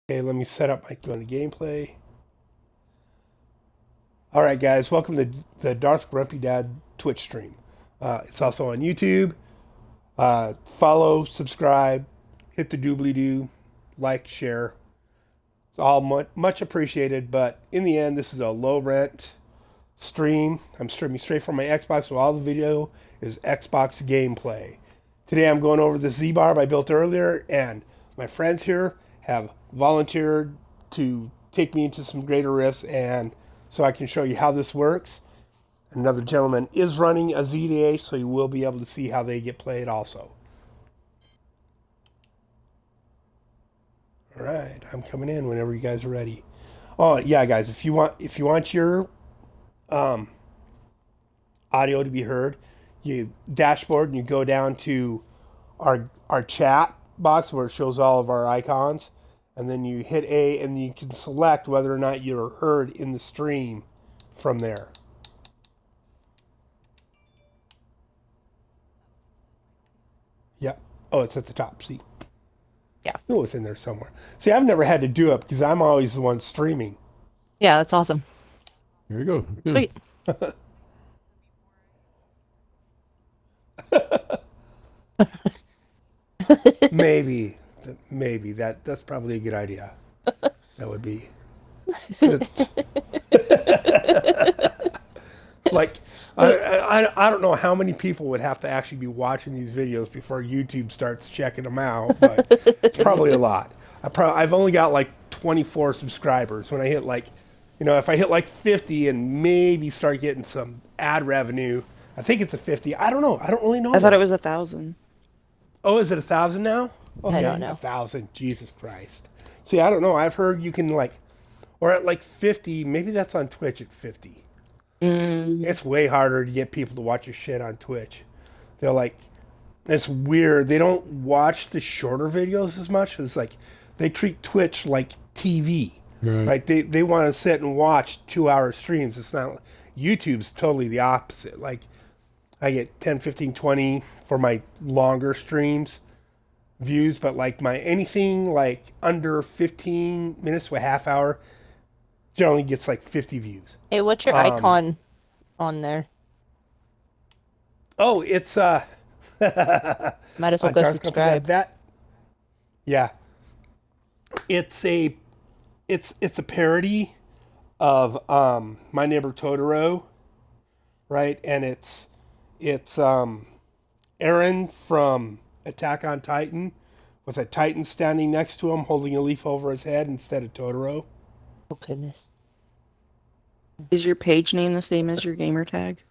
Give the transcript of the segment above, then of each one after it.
Okay, let me set up my go to gameplay. All right, guys, welcome to the Darth Grumpy Dad Twitch stream. It's also on YouTube. Follow, subscribe, hit the doobly doo, like, share. It's all much appreciated. But in the end, this is a low rent stream. I'm streaming straight from my Xbox, so all the video is Xbox gameplay. Today, I'm going over the Zbarb I built earlier, and my friends here have volunteered to take me into some greater rifts, and so I can show you how this works. Another gentleman is running a ZDA, so you will be able to see how they get played also. All right, I'm coming in whenever you guys are ready. Oh yeah, guys, if you want your audio to be heard, you dashboard and you go down to our chat box where it shows all of our icons, and then you hit A and you can select whether or not you're heard in the stream from there. Yeah. Oh, it's at the top. See? Yeah. Oh, it's in there somewhere. See, I've never had to do it because I'm always the one streaming. Yeah, that's awesome. There you go. Yeah. Sweet. Maybe that's probably a good idea. That would be like I don't know how many people would have to actually be watching these videos before YouTube starts checking them out, but it's probably a lot. I've only got like 24 subscribers. When I hit like, if I hit like 50 and maybe start getting some ad revenue, I think it's a 50. I don't know. I don't really know. I thought it was 1,000. Oh, is it 1,000 now? Okay, I don't know. 1,000. Jesus Christ. See, I don't know. I've heard you can or at like 50. Maybe that's on Twitch at 50. It's way harder to get people to watch your shit on Twitch. They're like, it's weird. They don't watch the shorter videos as much. It's like they treat Twitch like TV. Right? They want to sit and watch 2-hour streams. It's not. YouTube's totally the opposite. Like, I get 10, 15, 20 for my longer streams views, but like my anything like under 15 minutes to a half hour generally gets like 50 views. Hey, what's your icon on there? Oh, it's Might as well go subscribe. Yeah. It's a parody of My Neighbor Totoro, right? And it's Eren from Attack on Titan with a Titan standing next to him holding a leaf over his head instead of Totoro. Oh goodness. Is your page name the same as your gamer tag?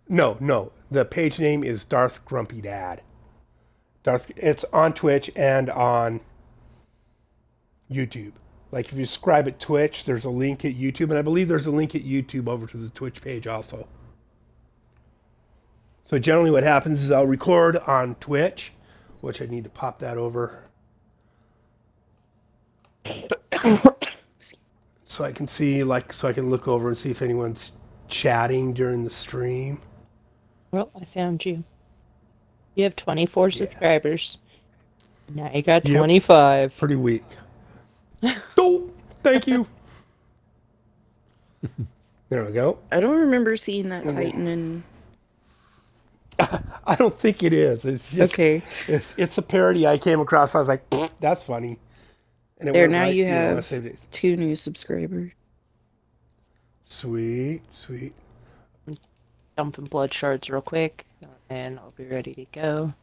No. The page name is Darth Grumpy Dad. It's on Twitch and on YouTube. Like if you subscribe at Twitch, there's a link at YouTube, and I believe there's a link at YouTube over to the Twitch page also. So generally what happens is I'll record on Twitch, which I need to pop that over. So I can see, so I can look over and see if anyone's chatting during the stream. Well, I found you. You have 24 subscribers. Now you got 25. Pretty weak. Oh, thank you. There we go. I don't remember seeing that Titan in... I don't think it is. It's just Okay. It's a parody I came across. I was like, that's funny. And There, went now right, you when I have saved it. 2 new subscribers. Sweet. Dumping blood shards real quick, and I'll be ready to go.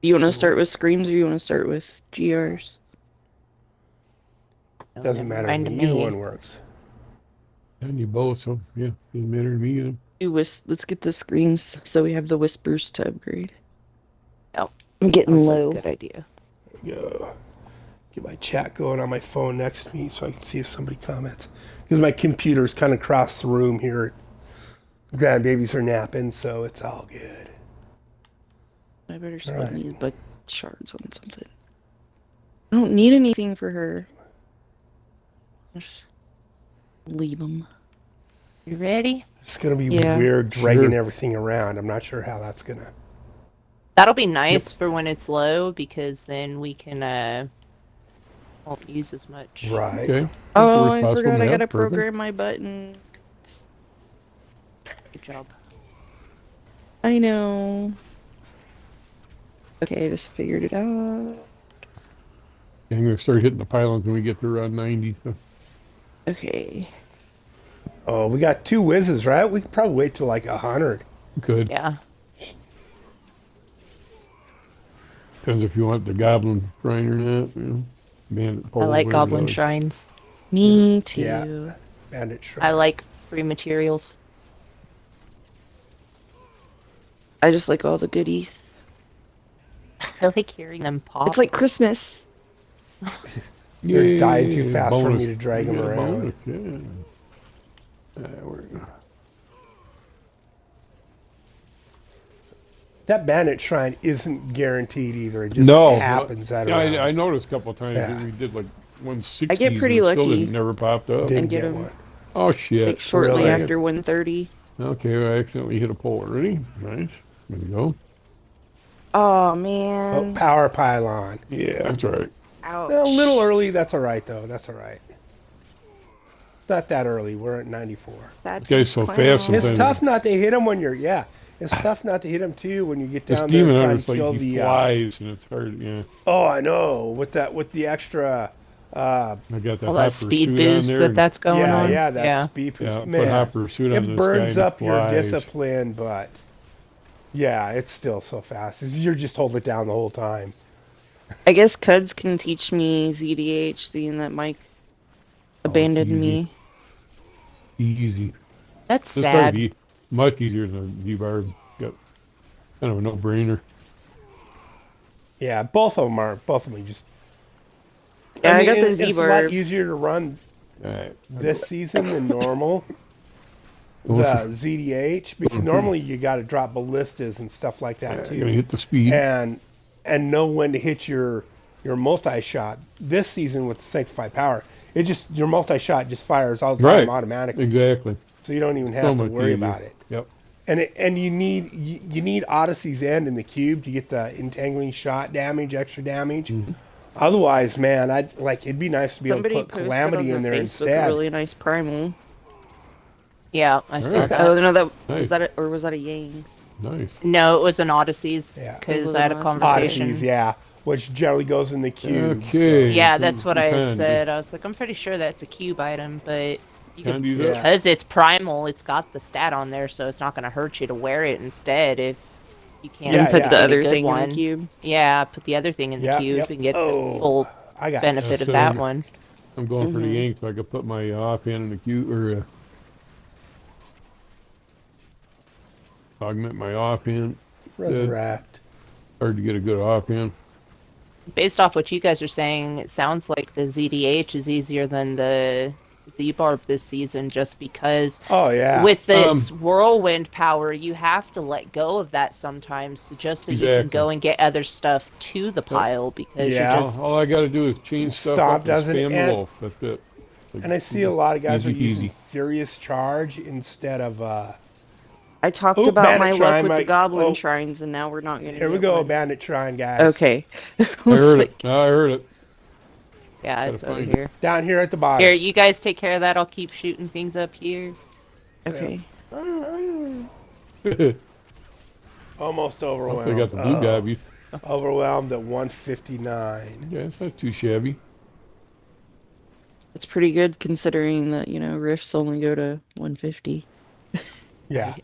Do you want to start with screams or you want to start with GRs? Doesn't matter to me. Either one works. And you both, so yeah, doesn't matter to me. Let's get the screams so we have the whispers to upgrade. Oh, I'm getting that's low. a good idea. Go. Get my chat going on my phone next to me so I can see if somebody comments. Because my computer's kind of across the room here. Grandbabies are napping, so it's all good. I better spend these butt shards on something. I don't need anything for her. Just leave them. You ready? It's going to be Yeah. weird dragging everything around. I'm not sure how that's going to... That'll be nice for when it's low, because then we can won't use as much. Right. Okay. Oh, Very I possible, forgot I yeah, gotta perfect. program my button. Good job. I know. Okay, I just figured it out. I'm gonna start hitting the pylons when we get to around 90. So. Okay. Oh, we got 2 whizzes, right? We can probably wait till like 100. Good. Yeah. Depends if you want the goblin shrine or not. You know, bandit pole, I like whatever goblin that is. shrines. Me too. Yeah. Bandit Shrine. I like free materials. I just like all the goodies. I like hearing them pop. It's like Christmas. They're dying too Yay, fast for bonus. me to drag We them got a around. bonus, yeah. That Bandit Shrine isn't guaranteed either. It just No, happens out yeah, of I noticed a couple of times Yeah. that we did like 160s I get pretty and it still lucky. didn't, never popped up. Didn't get get 'em. one. Oh shit! Like shortly Really? after 1:30. Okay, I accidentally hit a pole already. Nice. There we go. Oh Oh, man. power pylon. Yeah, that's all right. Ouch. A little early. That's all right, though. That's all right. It's not that early. We're at 94. That This guy's so clown. fast It's sometimes. tough not to hit them when you're, It's tough not to hit them, too, when you get This down there demon and try hunter's to kill like he the... flies and it's hard. Yeah, Oh, I know. With the extra... I got that All hopper that speed suit boost on there. that's going on. that speed boost. Yeah, put Man, hopper suit on it this burns guy and up your flies. discipline, but... Yeah, it's still so fast. You're just holding it down the whole time. I guess Cuds can teach me ZDH, seeing that Mike abandoned easy. me. Easy. That's This sad. card much easier than Zbarb. Got kind of a no-brainer. Yeah, both of them are. Both of them just... Yeah, I got the It's a lot Zbarb. easier to run All right. this season than normal. Well, The ZDH, because normally you got to drop ballistas and stuff like that I'm gonna too, hit the speed. and know when to hit your multi shot. This season with the sanctified power, it just your multi shot just fires all the time Right. automatically, Exactly. so you don't even So have to much worry easier. about it. Yep. And you need Odyssey's End in the cube to get the entangling shot damage, extra damage. Mm-hmm. Otherwise, man, it'd be nice to be Somebody able to put posted Calamity on in the there Facebook instead. a really nice primal. Yeah, I saw Alright. that. Oh no, that Nice. was that, or was that a Yang's? Nice. No, it was an Odysseys Yeah. because It was I had a an conversation. Odysseys, yeah, which generally goes in the cube. Okay. Yeah, that's what I had Can do. said. I was like, I'm pretty sure that's a cube item, but you Can could, do that. Yeah. because it's primal, it's got the stat on there, so it's not going to hurt you to wear it instead if you can't Yeah, And put yeah. the get a other good thing one. in the cube. Yeah, put the other thing in the Yeah, cube yep. and get Oh, the full I got benefit of so- that one. I'm going for the Mhm. yank so I could put my offhand in the queue or augment my offhand. Resurrect. Hard to get a good offhand. Based off what you guys are saying, it sounds like the ZDH is easier than the Zbarb this season just because Oh yeah. with its whirlwind power, you have to let go of that sometimes just so you can Exactly. go and get other stuff to the pile because Yeah. you're just All I got to do is change stuff Stomp up and doesn't spam the end- loaf. That's it. Like, and I see a lot of guys easy are using peasy. Furious Charge instead of I talked Oh, about Bandit my Shrine luck with the might- goblin oh. shrines, and now we're not gonna. here we get go, one. Bandit Shrine guys. Okay. I heard it. I heard it. yeah, Gotta it's over find it. here. Down here at the bottom. Here, you guys take care of that. I'll keep shooting things up here. Okay. Almost I overwhelmed. got the blue gobby. Overwhelmed at 159. Yeah, it's not too shabby. It's pretty good considering that rifts only go to 150. Yeah.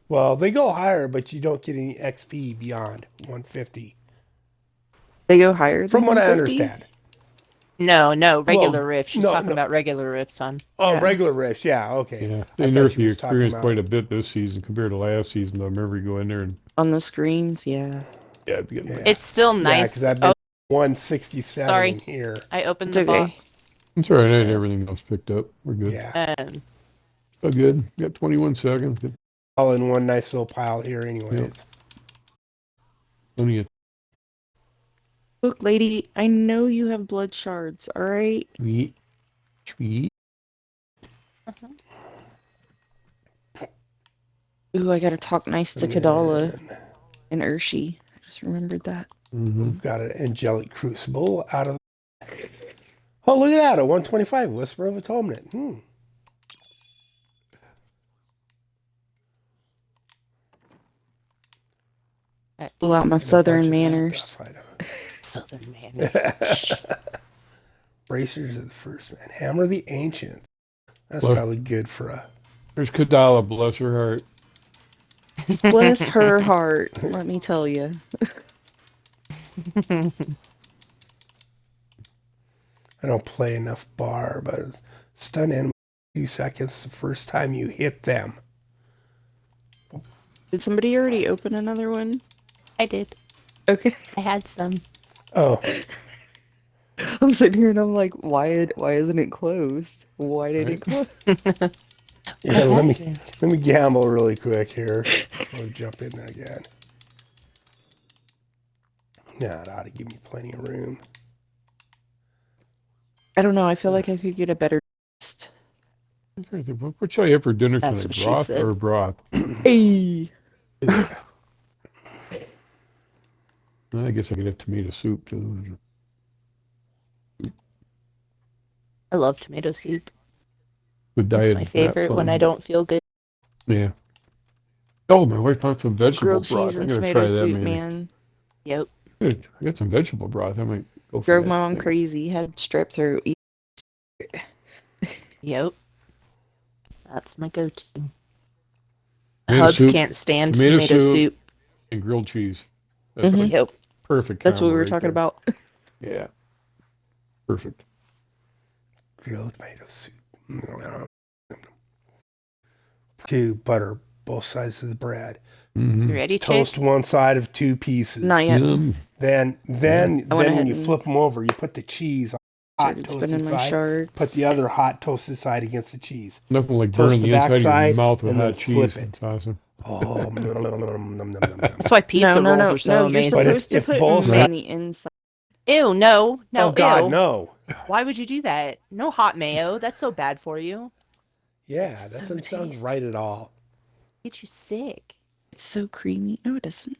Well, they go higher, but you don't get any XP beyond 150. They go higher than From what I 150? understand. No, regular Well, riffs. She's no, talking no. about regular riffs, hon. Oh, Yeah. regular rifts. Yeah, okay. Yeah, I they thought nerfed she the was talking experience about- quite a bit this season compared to last season. Though I remember you go in there and On the screens, yeah. yeah, it'd be getting Yeah. It's still Yeah, nice. because I've been Oh, 167 Sorry. in here. I opened It's the okay. box. It's all right. I had everything else picked up. We're good. Yeah. Oh, good. Got 21 seconds. Good. All in one nice little pile here anyways. Plenty of Look, lady, I know you have blood shards, alright? sweet. Sweet. Ooh, I gotta talk nice to Kadala and Urshi. I just remembered that. Mm-hmm. Got an angelic crucible out of. Oh, look at that! A 125 Whisper of Atonement. Pull out my And a bunch southern of manners. stuff, I know. Southern man. Bracers of the First Man. Hammer of the Ancients. That's Look. probably good for a. There's Kadala, bless her heart. Just bless her heart, let me tell you. I don't play enough bar, but stun enemy 2 seconds the first time you hit them. Did somebody already open another one? I did. Okay. I had some. Oh, I'm sitting here and I'm like, why isn't it closed? Why didn't it close? yeah. Let me gamble really quick here. I'll jump in there again. Nah, it ought to give me plenty of room. I don't know, I feel like I could get a better test. What should I have for dinner That's tonight? what she Broth said. or broth? Hey. I guess I could have tomato soup too. I love tomato soup. Good It's diet. my fat favorite when I phone. don't feel good. Yeah. Oh, my wife bought some vegetable Grilled broth. cheese I'm and gonna tomato try that soup, maybe. man. Yep. I got some vegetable broth. I might go for Drove that. my mom crazy, had strep throat. Yep. That's my go-to. Tomato Hubs soup, can't stand tomato tomato soup, soup. and grilled cheese. That's Mhm. like Yep. perfect That's what combo we were right talking there. about. Yeah. Perfect. Grilled tomato soup. 2 butter both sides of the bread. Mm-hmm. You ready, Toast Chick? one side of 2 pieces. Not yet. Yum. Then I went when ahead you and flip them over, you put the cheese on the hot started toasted spinning my side. shards. Put the other hot toasted side against the cheese. Nothing like Toast burning the the inside of your backside mouth with and then hot flip cheese. it. It's awesome. Oh, nom, nom, nom, nom, nom, nom, nom. That's why pizza rolls are so You're amazing. But supposed to if put both them on sides, the inside. Ew, no. No, oh God, ew. no. Why would you do that? No hot mayo. That's so bad for you. Yeah, that So doesn't sound tasty. right at all. Get you sick. It's so creamy. No, it doesn't.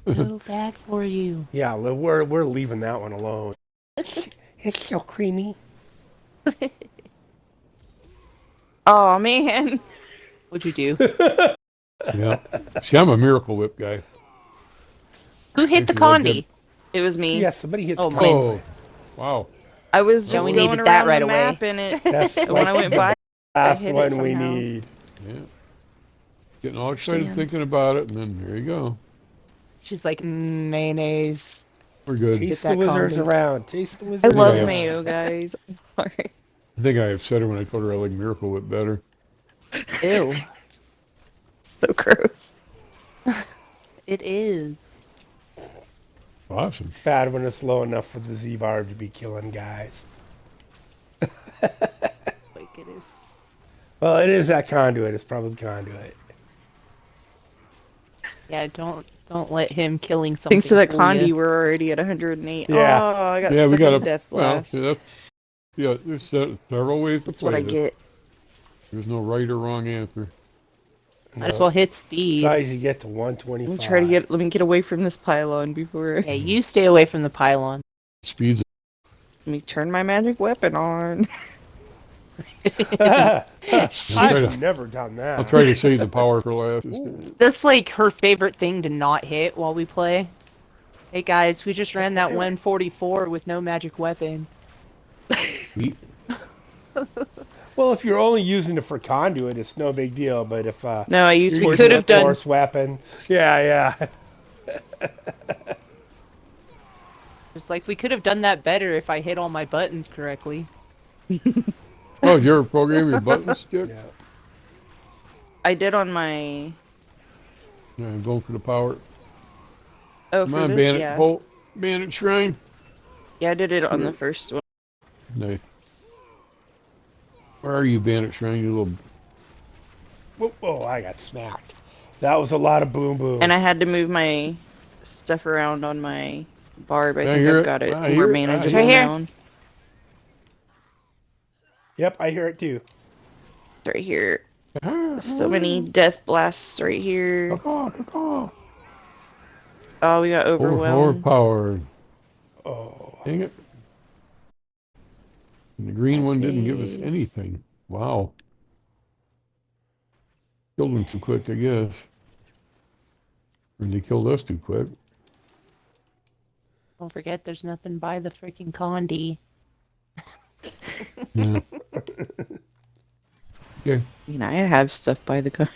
So bad for you. Yeah, we're leaving that one alone. It's so creamy. Oh man. What'd you do? Yeah. See, I'm a Miracle Whip guy. Who hit the Makes me like condi? It was me. Yeah, somebody hit Oh, the mine. Oh, wow. I was Yeah, just we going needed around that right the away. map and it That's when like I went the by last hit it one we somehow. need. Yeah. Getting all excited Damn. thinking about it, and then there you go. She's like, mayonnaise. We're good. Chase that the wizards condi. around. Chase the I wizards love Yeah. around. mayo, guys. Sorry. I think I have said it when I told her I like Miracle Whip better. Ew. So gross. It is. Awesome. Bad when it's low enough for the Zbarb to be killing guys. Like it is. Well, it is that conduit. It's probably the conduit. Yeah, don't let him killing something. Thanks to that fool condi, ya. we're already at 108. Yeah. Oh, I got Yeah, we stuck got in a Death well. Blast. Yeah, there's several ways to That's what play I this. get. There's no right or wrong answer. Might as well hit As speed. long as you get to Let 125. me try to let me get away from this pylon before. Yeah, you stay away from the pylon. Speeds. Let me turn my magic weapon on. I've never done that. I'll try to save the power for last. That's like her favorite thing to not hit while we play. Hey guys, we just ran that 144 with no magic weapon. Sweet. Well, if you're only using it for conduit, it's no big deal. But if No, I used you're We force using could a have done- force weapon, yeah. Just like we could have done that better if I hit all my buttons correctly. Oh, you're programming your buttons, Dick? Yeah. I did on my. Yeah, I'm going for the power. Oh, Come for on, this, Bandit yeah. Bolt. Bandit Shrine. Yeah, I did it on the first one. Nice. Where are you, Bandit Shrine, you little... Whoa, I got smacked. That was a lot of boom boom. And I had to move my stuff around on my barb. I I think hear I've it. got it I more hear it. manageable Right here. now. Yep, I hear it too. It's right here. Ah, So many death blasts right here. caw, caw. Oh, we got overwhelmed. Overpowered. Oh, Dang it. And the green one didn't give us Nice. anything. Wow. Killed them too quick, I guess. Or they killed us too quick. Don't forget, there's nothing by the freaking Condi. Yeah. Okay. I mean, I have stuff by the car.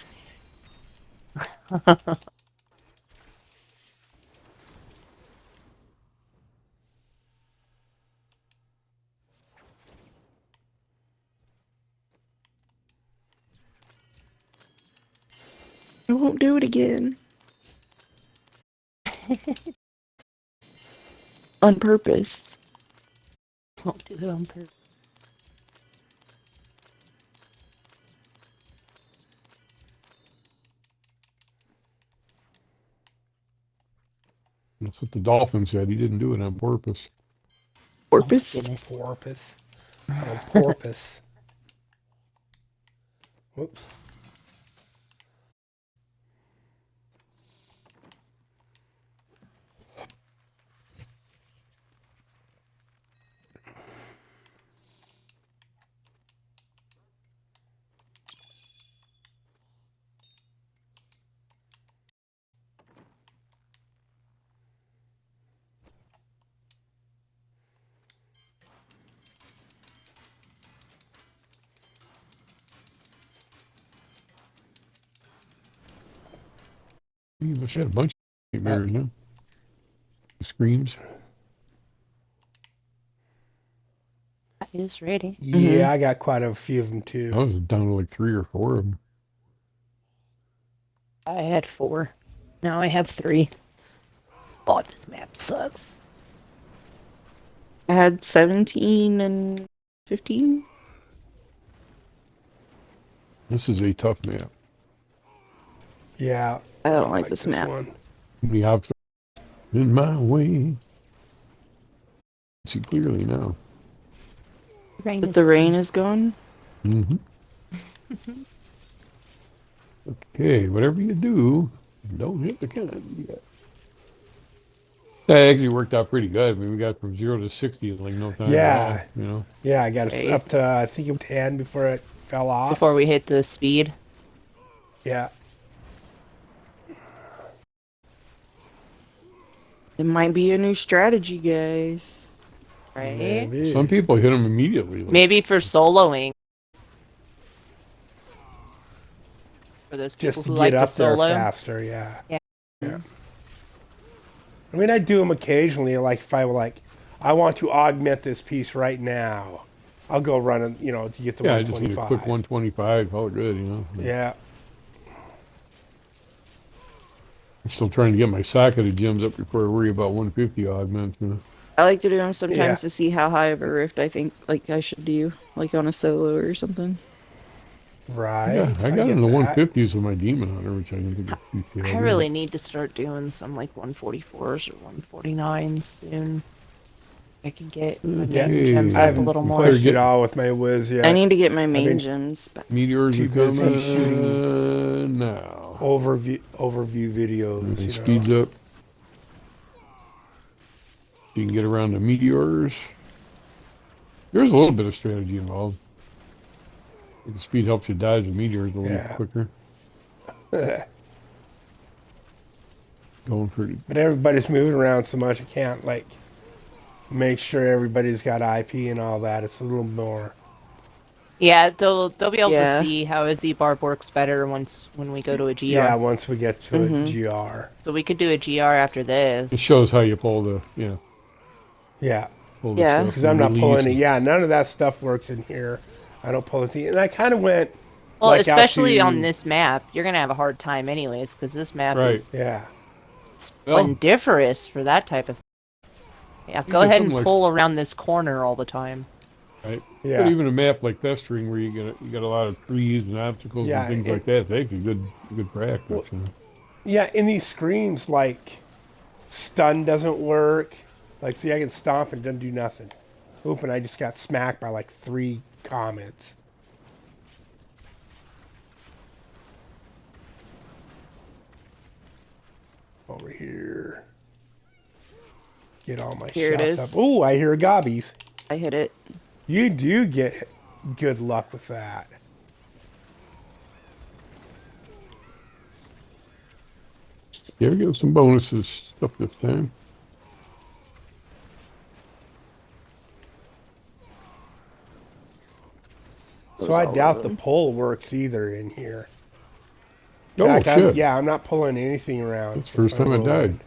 I won't do it again. On purpose. Won't do it on purpose. That's what the dolphin said. He didn't do it on purpose. Porpoise? Goodness. porpoise. On porpoise. Whoops. You must have had a bunch of nightmares, huh? Screams. That is ready. Yeah, I got quite a few of them too. I was down to like 3 or 4 of them. I had 4. Now I have 3. God, this map sucks. I had 17 and 15. This is a tough map. Yeah. I don't like this map. one. Too many obstacles in my way. See clearly now. Rain But is the rain coming. is gone. Mm-hmm. Okay, whatever you do, don't hit the can. That actually worked out pretty good. I mean, we got from 0 to 60 in like no time Yeah. at all, you know. Yeah, I got it Right. up to, I think it was 10 before it fell off. Before we hit the speed. Yeah. It might be a new strategy, guys. Right? Maybe. Some people hit them immediately. Like, Maybe for soloing. For those people Just to who get like up to there solo. faster, yeah. Yeah. Yeah. I mean, I do them occasionally. Like if I were like, I want to augment this piece right now, I'll go run it, to get to yeah, I just need a 125. quick 125, all good, you know. But Yeah. I'm still trying to get my socket of gems up before I worry about 150 augments, you know. I like to do them sometimes Yeah. to see how high of a rift I think like I should do, like on a solo or something. Right. Yeah, I got get in the that. 150s with my demon hunter, which I think is pretty I really need to start doing some like 144s or 149s soon. I can get my Yeah. main gems I up a haven't little more. pushed Get- it all with my whiz yet. I need to get my main been gems back. Meteors too are busy coming shooting now. overview And videos, it speeds up. You can get around the meteors. There's a little bit of strategy involved. The speed helps you dodge the meteors a little Yeah. quicker. Going pretty. But everybody's moving around so much, I can't make sure everybody's got IP and all that. It's a little more. Yeah, they'll be able Yeah. to see how a Zbarb works better when we go to a GR. Yeah, once we get to a Mhm. GR. So we could do a GR after this. It shows how you pull the, Yeah, pull the Yeah. stuff. because I'm not release pulling it. and- Yeah, none of that stuff works in here. I don't pull it. And I kind of went. Well, out especially to- on this map, you're gonna have a hard time anyways, because this map Right. is Yeah. Well- splendiferous for that type of. Yeah, go get ahead and something like- pull around this corner all the time. Right. Yeah. But even a map like Festering, where you got a lot of trees and obstacles Yeah, and things it- like that, it's actually good practice. Well- you know. Yeah, in these screens, stun doesn't work. See, I can stomp and it doesn't do nothing. Oop, and I just got smacked by 3 comments. Over here. Get all my Here it shots is. up. Ooh, I hear gobbies. I hit it. You do get good luck with that. Yeah, we got some bonuses stuff this time. So I all doubt of the them. pull works either in here. In Oh, fact, shit. I'm not pulling anything around. That's the with first my time I whirlwind. died.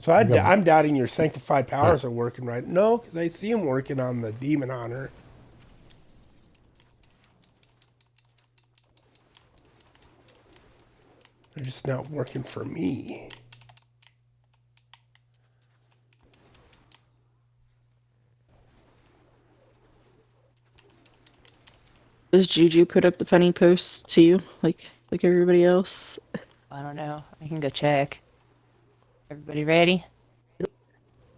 So I got- I'm doubting your sanctified powers are working right. No, because I see them working on the demon hunter. They're just not working for me. Does Juju put up the funny posts too, like everybody else? I don't know. I can go check. Everybody ready?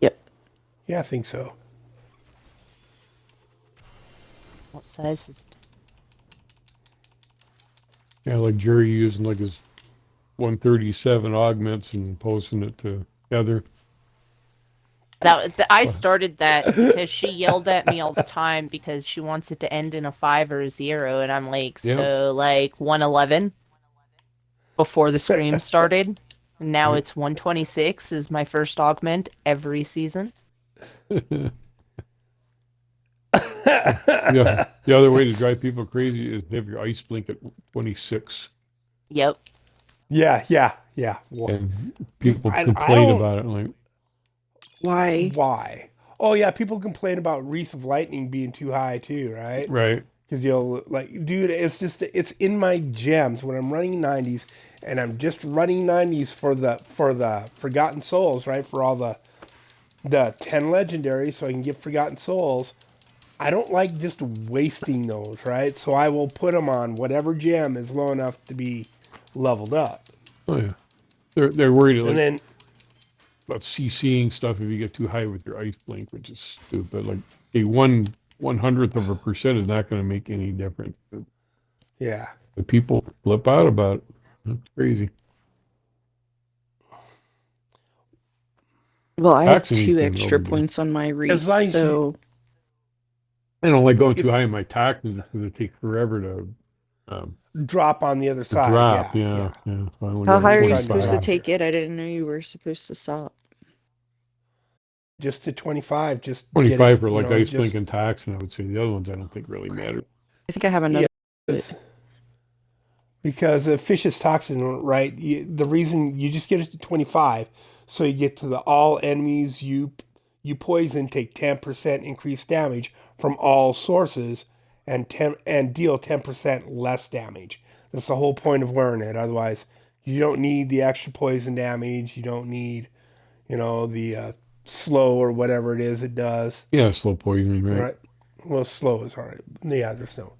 Yep. Yeah, I think so. What size is Yeah, like Jerry using like his 137 augments and posting it together. I started that because she yelled at me all the time because she wants it to end in a 5 or a 0, and I'm like, Yep. so like 111 before the scream started. And now Right. it's 126 is my first augment every season. Yeah, the other way to drive people crazy is have your ice blink at 26, Yep. Yeah. Well, and people I complain don't- about it. Like, Why? why? Oh yeah, people complain about Wreath of Lightning being too high too, right? right? Because you'll like, dude, it's in my gems when I'm running 90s, and I'm just running 90s for the Forgotten Souls, right? For all the 10 legendaries, so I can get Forgotten Souls. I don't like just wasting those, right? So I will put them on whatever gem is low enough to be leveled up, Oh yeah, they're worried like and then about CCing stuff if you get too high with your ice blink, which is stupid. Like a 1/100% is not going to make any difference. yeah. But people flip out about it. That's crazy. Well, I have Taxing 2 anything extra over points on my reach, As long as you- so I don't like going If- too high in my taxes because it takes forever to Drop on the other side. drop. Yeah. So I only how go high are you 25. supposed to drop. take it? I didn't know you were supposed to stop. Just to 25. Just 25 get it, for you like know, ice just- blink and tax, and I would say the other ones I don't think really matter. I think I have another. Because fish is toxin, right? The reason you just get it to 25, so you get to the all enemies you poison take 10% increased damage from all sources, and deal 10% less damage. That's the whole point of wearing it. Otherwise, you don't need the extra poison damage. You don't need, the slow or whatever it is it does. Yeah, slow poisoning, right? Right. Well, slow is all right. Yeah, there's no.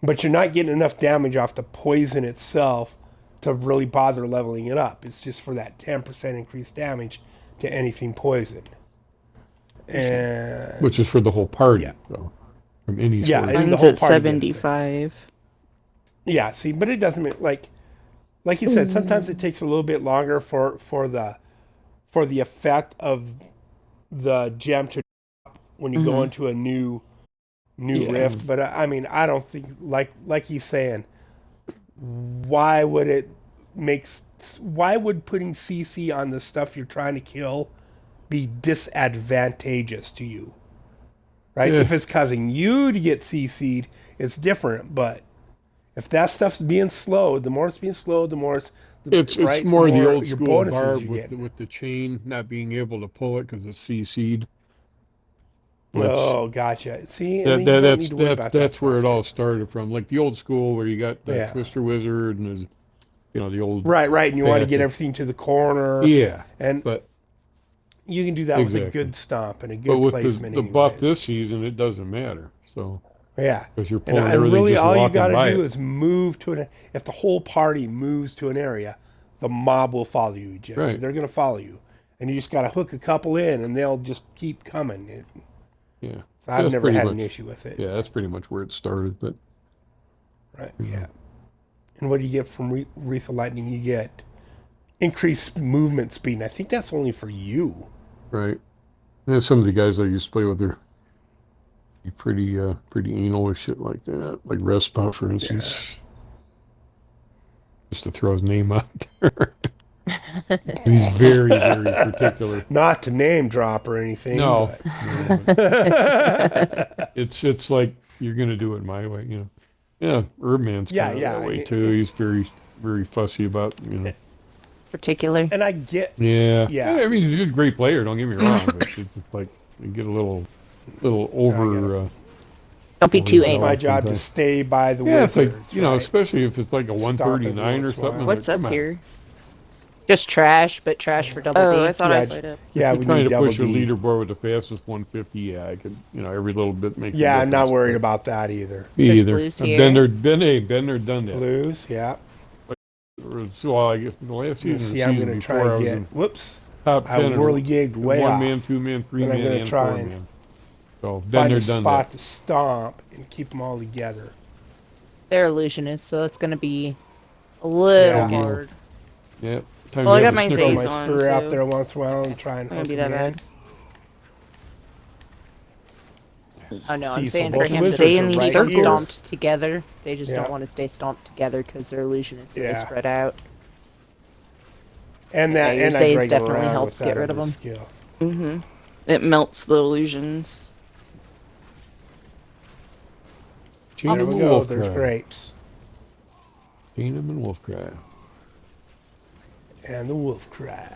But you're not getting enough damage off the poison itself to really bother leveling it up. It's just for that 10% increased damage to anything poison. And Which is for the whole party. Yeah. So, from any Yeah, source. and the Mine's whole at party gets it. 75. yeah, see, but it doesn't mean like you said. Sometimes it takes a little bit longer for the effect of the gem to drop when you go into a new Yeah. rift. But I mean, I don't think like he's saying. Why would putting CC on the stuff you're trying to kill be disadvantageous to you? Right? Yeah. If it's causing you to get CC'd, it's different. But if that stuff's being slowed, the more it's being slowed, the more It's right, more the more old your school bonuses barb you with get. with the chain not being able to pull it because it's CC'd. That's, Oh, gotcha. See, and then you don't need to worry about that's that where it part. all started from. Like the old school where you got the Yeah. Twister Wizard and his, the old Right, and you want to get passive. everything to the corner. Yeah, And but you can do that with a Exactly. good stomp and a good but with placement. the buff anyways. this season, it doesn't matter. So Yeah. because you're And, pulling and everything really, just all you walking got to by do it. is move to an. If the whole party moves to an area, the mob will follow you. Generally. Right. They're going to follow you, and you just got to hook a couple in, and they'll just keep coming. Yeah, So I've That's never pretty had much- an issue with it. yeah, that's pretty much where it started. But Right. Yeah. And what do you get from Wreath of Lightning? You get increased movement speed. And I think that's only for you. Right. And some of the guys I used to play with, they're pretty anal with shit like that. Like Respa, for instance. Just to throw his name out there. He's very, very particular. Not to name drop or anything. No, But. no. It's like you're gonna do it my way, you know. Yeah, Herbman's kind of that way too. He's very, very fussy about, you know. Particular. And I get. Yeah. Yeah. I mean, he's a great player. Don't get me wrong, but it's just like you get a little over. Don't be too It's anal. my job to stay by the Yeah, it's wizards. like, you know, especially if it's like a Stop 139 every or once in a while. something. What's like, up come on. here? Just trash, but trash for double D. Oh, I thought I Yeah, signed up. Yeah, If we you're trying need to double push your D. leaderboard with the fastest 150, yeah, I could, you know, every little bit makes a Yeah, I'm not difference, worried but about that either. me There's either. blues I've here. been there, done that. Blues, yeah. So I guess the last season, See, the I'm season going to before, try I and was get. in Whoops. top I 10 whirly in gigged way one off. man, two man, three Then I'm man, gonna and try four and man. So been Find there, a done spot that. to stomp and keep them all together. They're illusionists, so it's going to be a little Yeah. hard. Yeah. Time Well, to I have got a my sniff Throw on my Z's it. on, spear out so there once in a while and try and it's not hook gonna be him that in. bad. Oh no, See, I'm so saying both for him wizards to stay in are these right keep them here. stomped together. They just Yeah. don't want to stay stomped together because they're illusionists, so they Yeah. spread out. And that, Yeah, your and I Z's drag him definitely around helps with that get rid of other them. skill. Mm-hmm. It melts the illusions. Chain There him we and go. wolf There's cry. grapes. Chain him and wolf cry. And the wolf cry.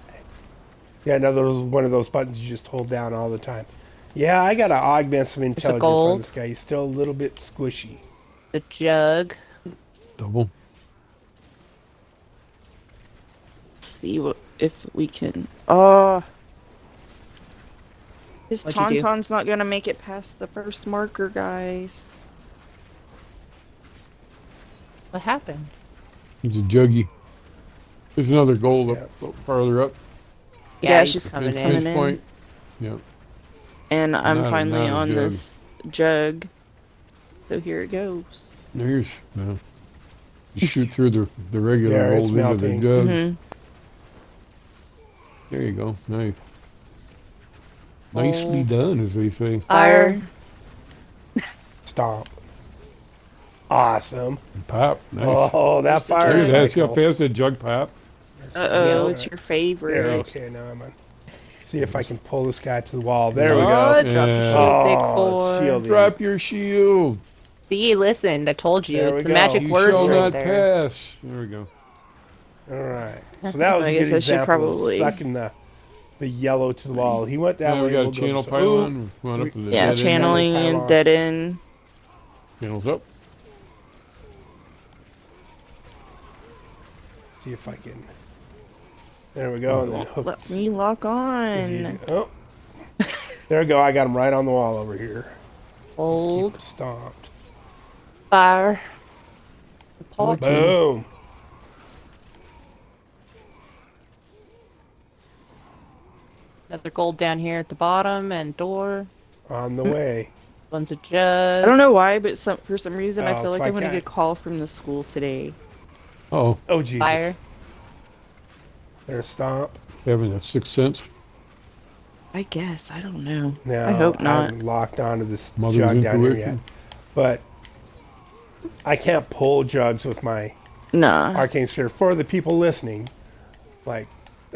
Yeah, another one of those buttons you just hold down all the time. Yeah, I got to augment some intelligence on gold. this guy. He's still a little bit squishy. The jug. Double. See what if we can. Oh, his What'd you do? tauntaun's not gonna make it past the first marker, guys. What happened? He's a juggy. There's another gold Yeah. up farther up. Yeah, he's she's coming coming in. in. Point. Yep. And I'm Not a- finally not a on jug. this jug. So here it goes. There's you shoot through the regular There, it's gold into the melting. jug. Mm-hmm. There you go. Nice. Nicely Gold. done, as they say. Fire. Stomp. Awesome. Pop. Nice. Oh, that fire Look at that. See how cycle. fast that jug pop? Uh-oh, Yeah. it's your favorite. Yeah, okay, now I'm on. See if I can pull this guy to the wall. There we Oh, go. drop your Yeah. shield, Dick Oh, Four. shielding. Drop your shield. See, listen, I told you. There It's we the go. magic You words shall right not there. pass. There we go. All right. So that was I a guess good I should example probably- of sucking the yellow to the wall. He went that Now way. we got we'll a go channel this way. pylon. We're going up to the Yeah, dead end. channeling pylon. and dead end. Channels up. See if I can. There we go. And then hook. Let me lock on. Oh. There we go. I got him right on the wall over here. Keep Hold. him stomped. Fire. Pop. Boom. Another gold down here at the bottom and door. On the way. One's a jug. I don't know why, but for some reason I Oh, feel so like I I'm gonna can't- get a call from the school today. Oh, Oh, Jesus. Fire. There's stomp. having a sixth sense. I guess. I don't know. No, I hope I not. haven't locked onto this Mother's jug down here yet. intuition. But I can't pull jugs with my Nah. arcane sphere. For the people listening, like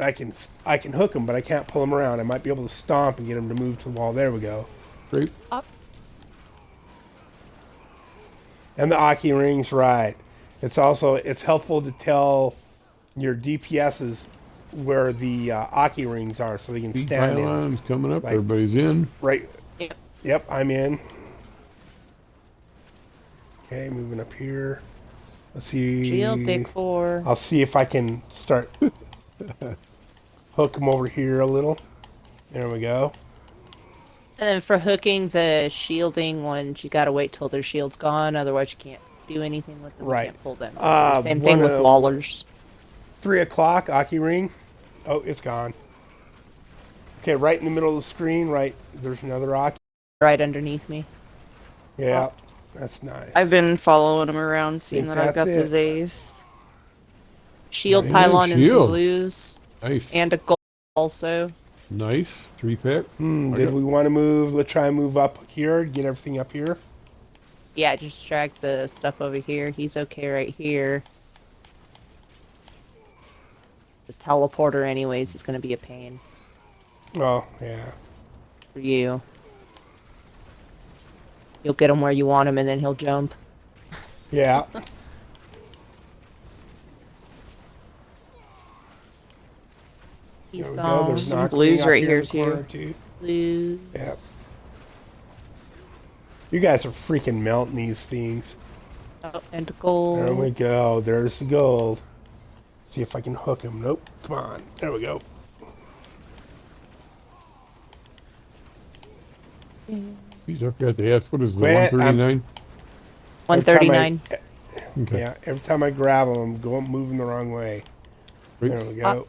I can hook them, but I can't pull them around. I might be able to stomp and get them to move to the wall. There we go. Great. Up. And the Aki rings, right? It's helpful to tell your DPSs where the Aki rings are, so they can Speed stand in. pylon's coming up. Like- Everybody's in. Right. Yep. Yep, I'm in. Okay, moving up here. Let's see. Shield, Dick Four. I'll see if I can start hook them over here a little. There we go. And then for hooking the shielding ones, you gotta wait till their shield's gone, otherwise you can't do anything with them. Right. You can't pull them. Uh, Same thing one with of- wallers. 3 o'clock, Aki ring. Oh, it's gone. Okay, right in the middle of the screen, right, there's another Aki. Right underneath me. Yeah, that's nice. I've been following him around, seeing Think that I've got that's the it. Zays. shield Nice. pylon and some Shield. blues. Nice. And a gold also. Nice. 3-pack. Did we want to move? Let's try and move up here. Get everything up here. Yeah, just drag the stuff over here. He's okay right here. The teleporter anyways is going to be a pain Oh, yeah. for you. You'll get him where you want him and then he'll jump. Yeah. He's There we go. gone. There's Some Knockling blues up right in here, the corner, too. Blues. Yep. You guys are freaking melting these things. Oh, and gold. There we go. There's the gold. See if I can hook him. Nope. Come on. There we go. He's up at the ask. What is the Wait, 139? 139. Okay. Yeah. Every time I grab him, I'm moving the wrong way. Right. There we go.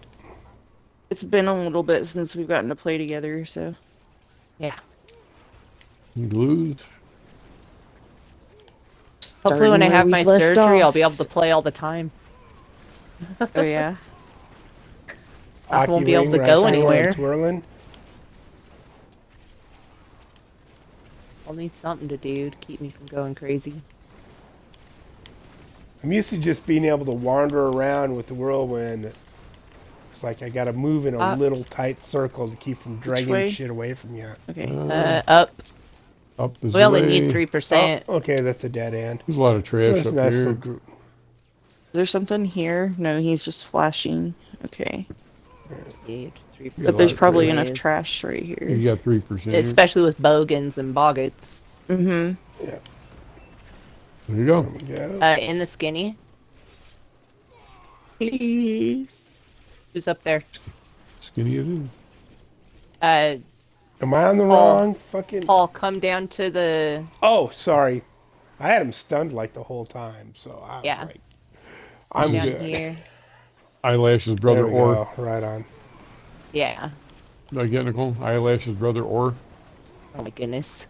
It's been a little bit since we've gotten to play together, so. Yeah. Blues. Hopefully when I Starting have where my we left surgery, off. I'll be able to play all the time. Oh yeah. I won't be Aki able to ring, go right hand anywhere. Twirling. I'll need something to do to keep me from going crazy. I'm used to just being able to wander around with the whirlwind. It's like I gotta move in a little tight circle to keep from dragging way? shit away from you. Okay. Up. Up this We only way. need 3%. Oh, okay, that's a dead end. There's a lot of trash There's a up nice here. little group. Is there something here? No, he's just flashing. Okay. Saved 3%. Yeah, But there's lot of probably trash. enough trash right You here. got 3%. Especially with bogans and boggets. Mm-hmm. Yeah, There you go. there we go. In the skinny. Please. Who's up there? Skinny it is. Am I on the Paul. wrong fucking... Paul, come down to the... Oh, sorry. I had him stunned like the whole time, so I was Yeah. like, I'm down good. here. Eyelashes brother There we or. go. Right on. Yeah. Did I get Nicole? Eyelashes brother or. Oh my goodness.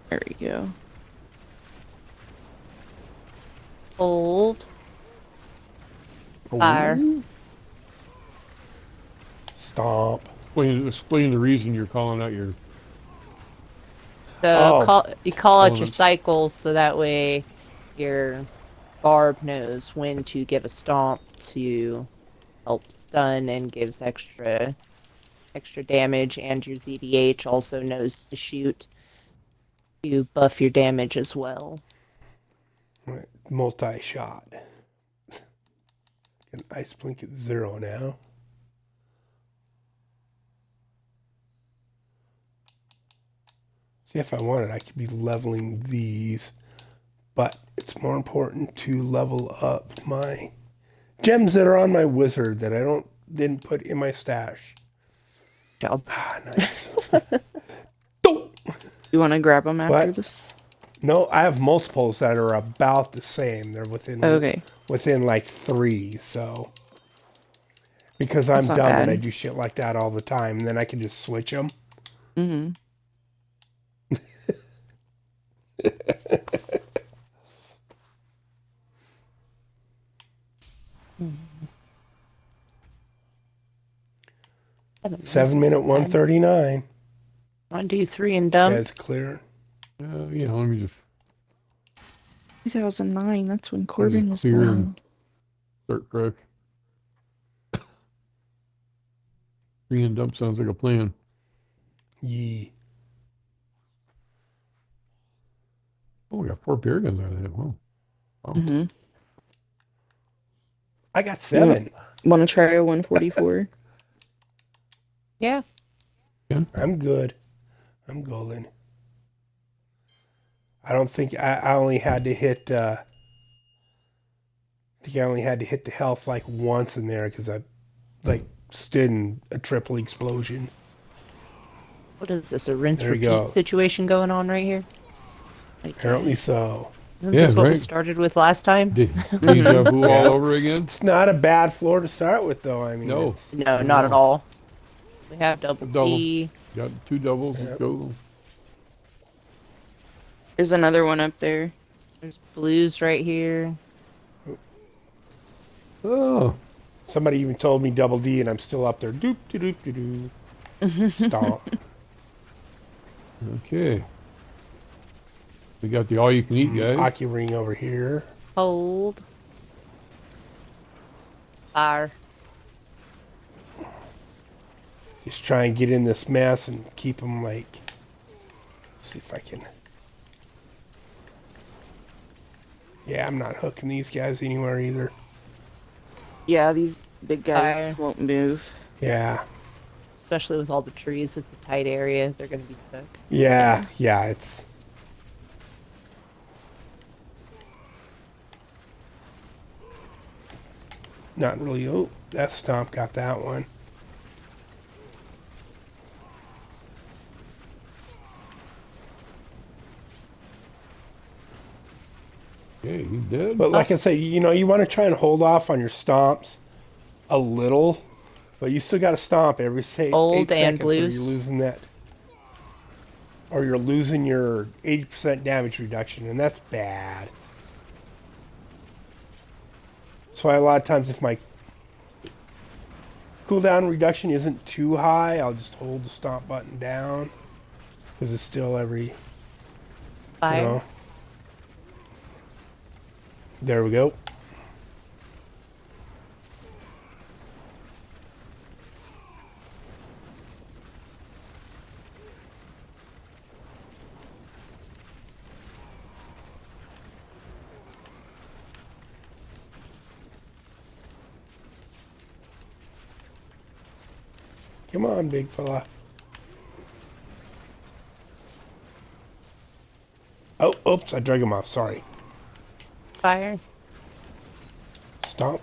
There we go. Old. Oh, Fire. Stomp. Explain the reason you're calling out your. So Oh. you call out your Elements. cycles so that way your barb knows when to give a stomp to help stun and gives extra damage, and your ZDH also knows to shoot to buff your damage as well. Right. Multi-shot. An ice blink at 0 now. See, if I wanted, I could be leveling these, but it's more important to level up my gems that are on my wizard that I didn't put in my stash. Job. Ah, nice. Dope. You want to grab them after What? this? No, I have multiples that are about the same. They're Okay. within like 3, so because I'm That's not dumb and bad. I do shit like that all the time, and then I can just switch them. Mm-hmm. Seven. 7-minute 139. 1, 2, 3, and dump. That's clear. Yeah, let me just 2009. That's when Corbin was clear born. start fresh. 3 and dump sounds like a plan. Yee. Oh, we got 4 bear guns out of that. Wow. Mm-hmm. I got 7. Want to try a 144? Yeah. I'm good. I'm golden. I don't think I only had to hit. I think I only had to hit the health like once in there because I like stood in a triple explosion. What is this? A rinse There we repeat go. situation going on right here? Apparently so. Isn't Yeah, this what we right. started with last time? Deja vu all over again? It's not a bad floor to start with, though. I mean, No. it's- No, not at all. We have double Double. P. Got 2 doubles. Yep. Let's go. There's another one up there. There's blues right here. Oh, Somebody even told me double D, and I'm still up there. Doop, doop, doop, doop. Stomp. okay. We got the all-you-can-eat, guys. Aki ring over here. Hold. Fire. Just try and get in this mess and keep them like. See if I can. Yeah, I'm not hooking these guys anywhere either. Yeah, these big guys Fire. won't move. Yeah. Especially with all the trees. It's a tight area. They're going to be stuck. Yeah, it's. Not really. Oh, that stomp got that one. Okay, he's dead. But like I say, you know, you want to try and hold off on your stomps a little, but you still got to stomp every say Old 8 and seconds, or blues. you're losing that, or you're losing your 80% damage reduction, and that's bad. So a lot of times, if my cooldown reduction isn't too high, I'll just hold the stomp button down because it's still every. Fire. You know. There we go. Come on, big fella. Oh, oops, I drug him off. Sorry. Fire. Stomp.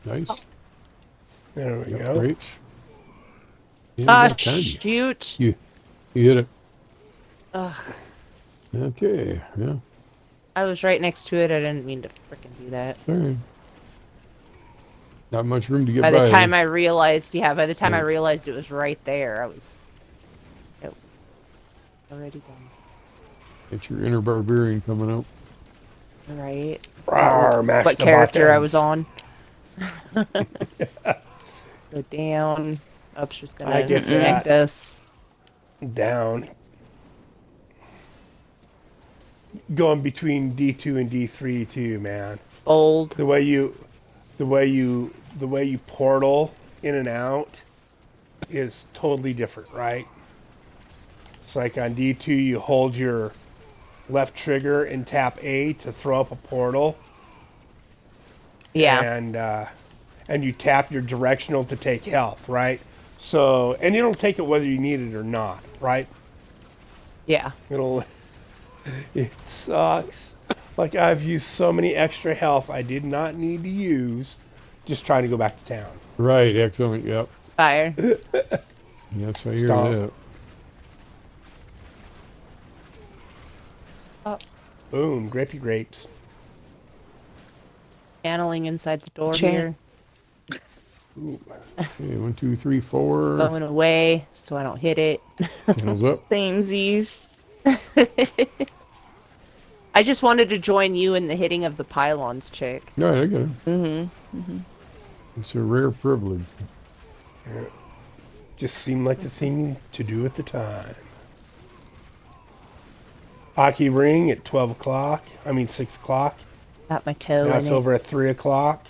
Nice. There we Yep, go. great. Yeah, Ah, that timed you. shoot. You hit it. Ugh. Okay, yeah. I was right next to it. I didn't mean to freaking do that. All right. Not much room to get By by. the time there. I realized, by the time I Yeah. realized it was right there, I was already done. It's your inner barbarian coming out. Right. Rawr, mash What the character I was buttons. on. Go down. Up's just gonna I get connect that. us. Down. Going between D2 and D3 too, man. Old. The way you portal in and out is totally different, right? It's like on D2 you hold your left trigger and tap A to throw up a portal. Yeah. And you tap your directional to take health, right? So, and it'll take it whether you need it or not, right? Yeah. It sucks. Like I've used so many extra health I did not need to use just trying to go back to town. Right, excellent, yep. Fire. Yes, I hear Stomp. that. Oh, Boom, grapey grapes. paneling inside the door Chair. here. Ooh. Okay, 1, 2, 3, 4. Going away so I don't hit it. Channels up. Samesies. I just wanted to join you in the hitting of the pylons, chick. All right, I got it. Mm-hmm. It's a rare privilege. Just seemed like the thing to do at the time. Aki ring at 12 o'clock. 6 o'clock. Got my toe Now in it's it. over at 3 o'clock.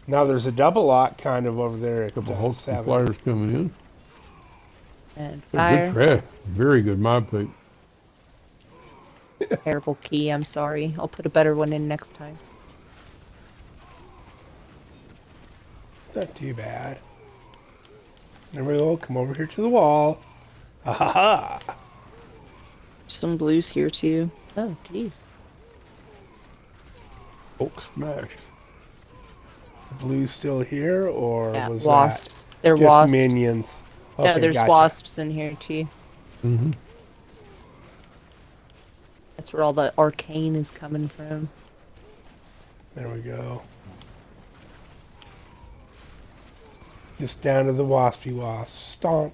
Now there's a double lock kind of over there at Couple Hulk 7. flyers coming in. And Good fire. crash. Very good mob pick. Terrible key, I'm sorry. I'll put a better one in next time. It's not too bad. There we go. Come over here to the wall. Ha ha ha. Some blues here too. Oh, jeez. Hulk smash. Blue still here, or Yeah, was wasps. that They're just wasps. minions? No, Okay, there's gotcha. wasps in here too. Mm-hmm. That's where all the arcane is coming from. There we go. Just down to the waspy wasp. Stomp.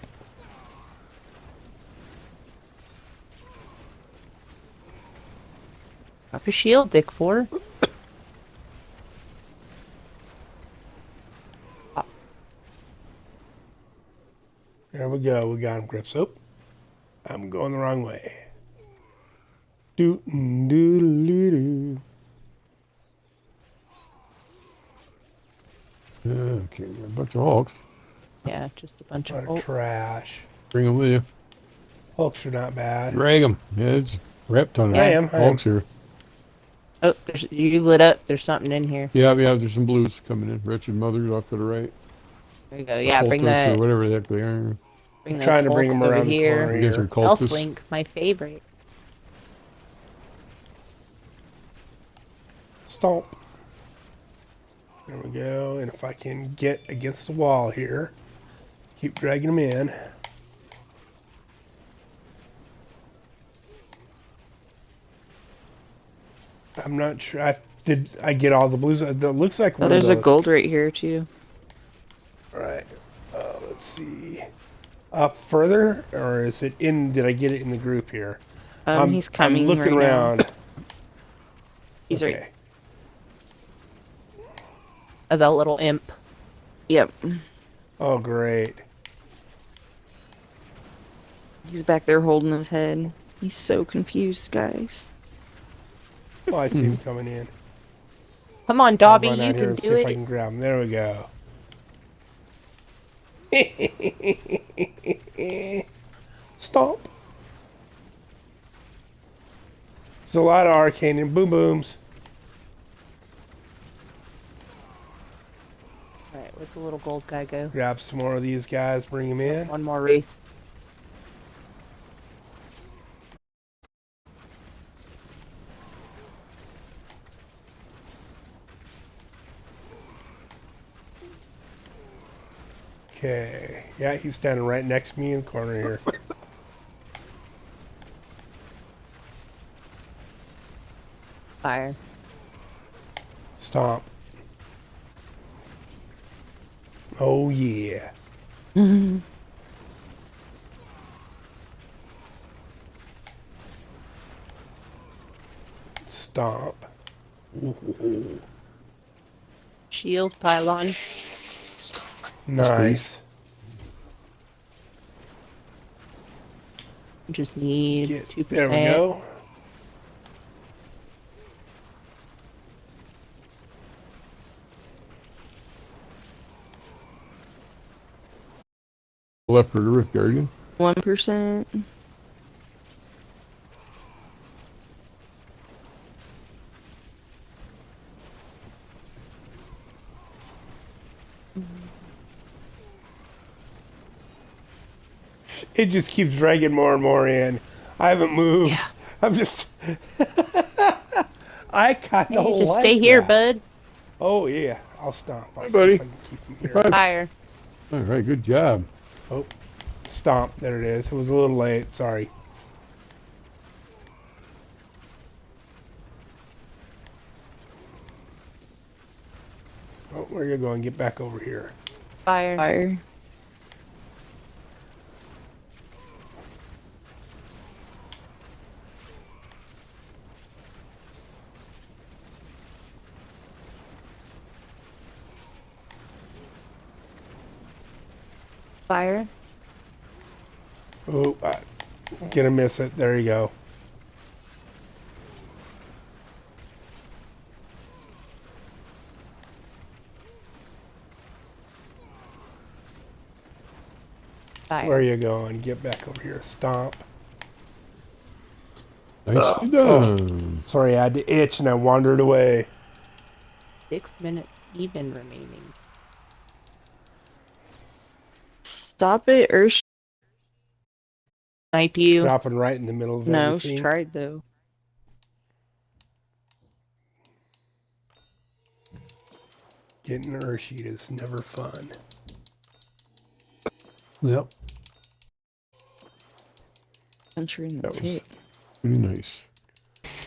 Drop a shield, Dick 4. There we go. We got him, Grips. Oh, I'm going the wrong way. Doo-doo-doo-doo. Okay, a bunch of Hulks. Yeah, just a bunch A lot of of Hulk. trash. Bring them with you. Hulks are not bad. Drag them. Yeah, it's a rap ton of Yeah. I am. Hulks here. Oh, you lit up. There's something in here. Yeah, there's some blues coming in. Wretched Mothers off to the right. There you go. Yeah, bring Cultists or that. whatever the heck they are. Bring I'm those trying to bring Hulks them over around the here. corner I guess they're here. cultists. Elflink, my favorite. Stomp. There we go. And if I can get against the wall here, keep dragging them in. I'm not sure. Did I get all the blues? It looks like Oh, one there's of a the, gold right here too. Right. Let's see. Up further, or is it in? Did I get it in the group here? He's coming I'm looking right now. around. He's Okay. right. Oh, that little imp. Yep. Oh, great. He's back there holding his head. He's so confused, guys. Oh, I see him coming in. Come on, I'll Dobby, run you out here can and see do if I it. can grab him. There we go. Stomp. There's a lot of arcane and boom booms. Alright, where'd the little gold guy go? Grab some more of these guys, bring them in. One more race. Okay. Yeah, he's standing right next to me in the corner here. Fire. Stomp. Oh, yeah. Stomp. Ooh. Shield pylon. Nice. Just need Get, 2%. there we go. Left for the Rift Guardian. 1%. It just keeps dragging more and more in. I haven't moved. Yeah. I'm just. I kind Hey, of just like stay here, that. bud. Oh yeah, I'll stomp. I'll Hey, see buddy. if I can keep him here. Hi. Fire. All right, good job. Oh, stomp. There it is. It was a little late. Sorry. Oh, where you going? Get back over here. Fire. Fire. Fire. Oh, gonna miss it. There you go. Fire. Where you going? Get back over here. Stomp. Nicely done. Sorry, I had to itch and I wandered away. 6 minutes even remaining. Stop it, Ursh. Snipe you. Dropping right in the middle of No, everything. she tried though. Getting Urshied is never fun. Yep, Punch her in the that was tit. pretty nice.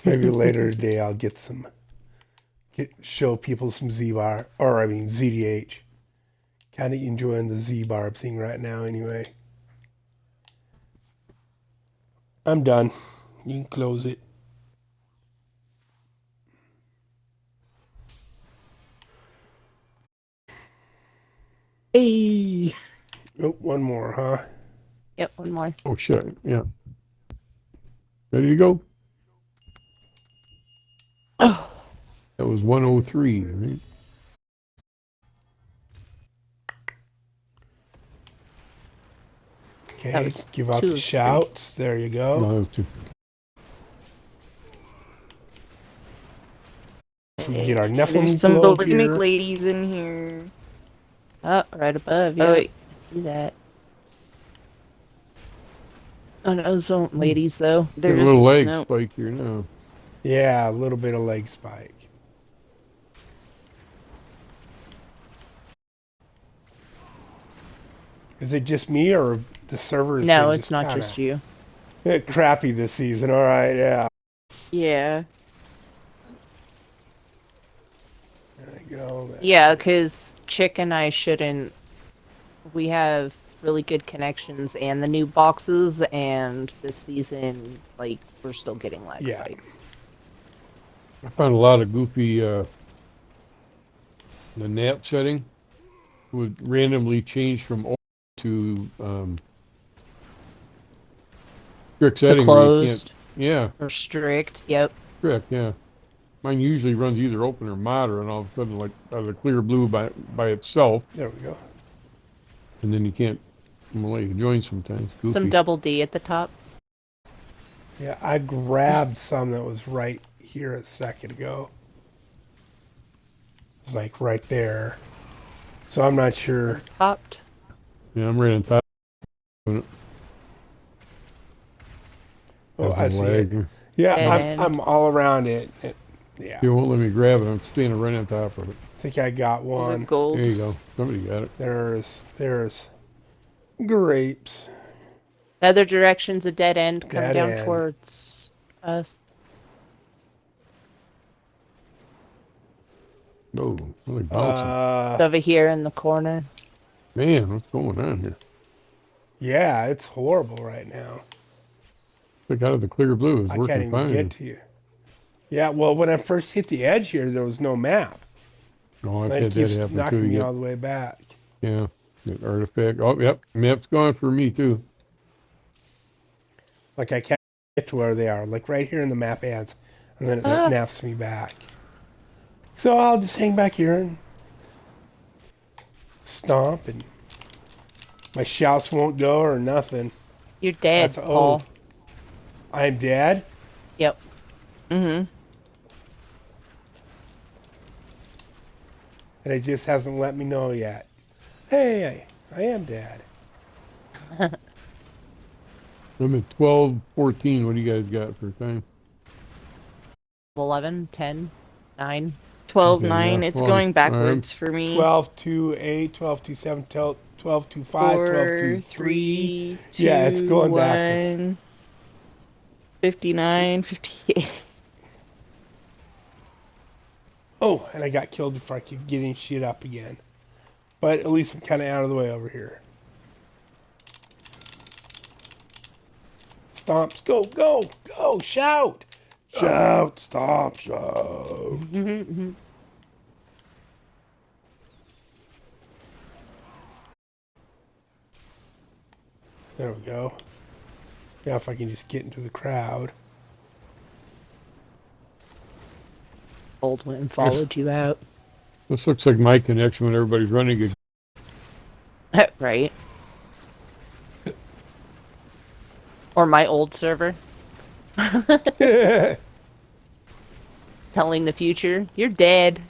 Maybe later today I'll show people some ZBAR, or I mean ZDH. Kind of enjoying the Zbarb thing right now anyway. I'm done. You can close it. Hey. Oh, one more, huh? Yep, one more. Oh, shit. Yeah. Ready to go? Oh, That was 103, right? Okay, was give out the 203. shouts. There you go. No, that was two. Get our There's Nephilim some globe bulimic here. ladies in here. oh, right above. Oh, Yeah, wait. I see that. Oh no, those aren't ladies though. Got a There's little leg no. spike here now. Yeah, a little bit of leg spike. Is it just me or the server has No, been it's just not kinda just you. crappy this season? All right, yeah. Yeah. There you go. Yeah, because Chick and I shouldn't. We have really good connections and the new boxes, and this season, like, we're still getting lag Yeah. spikes. I found a lot of goofy, the nap setting would randomly change from open to, strict The setting where you can't, closed yeah, or strict. Yep. strict, yeah. Mine usually runs either open or moderate, and all of a sudden, like, the clear blue by itself, There we go. and then you can't, well, you can join sometimes. Goofy. Some double D at the top. Yeah, I grabbed some that was right here a second ago. It's like right there. So I'm not sure. Popped. Yeah, I'm right on top. Oh, Has I some see lag. it. Yeah, Dead end. I'm all around it. Yeah, You won't let me grab it. I'm standing right on top of it. I think I got Is one. it gold? There you go. Somebody got it. There's grapes. The other direction's a dead end coming Dead down end. towards us. Oh, really bouncing. Over here in the corner. Man, what's going on here? Yeah, it's horrible right now. Look out of the clear blue. It's I can't working even fine. get to you. Yeah, well, when I first hit the edge here, there was no map. Oh, I've That had that keeps happen knocking too. me You all the way back. get, yeah, that artifact. Oh, yep. Map's gone for me too. Like I can't get to where they are. Like right here in the map ends, and then it Ah. snaps me back. So I'll just hang back here and stomp, and my shouts won't go or nothing. You're dead, That's Paul. old. I'm dead. Yep. Mm-hmm. And it just hasn't let me know yet. Hey, I am dead. I'm at 12, 14. What do you guys got for time? 11, 10, 9. 12, Okay, 9. yeah, It's well, going backwards for me. 12 to 8, 12 to 7, 12 to 5, 12 to 3. 2, Yeah, it's going backwards. 1, 59, 58. Oh, and I got killed before I could get any shit up again. But at least I'm kind of out of the way over here. Stomps, go, go, go, shout! Shout, stomp, shout. There we go. Now if I can just get into the crowd. Old went and followed you out. This looks like my connection when everybody's running. Right. Or my old server. Telling the future, you're dead.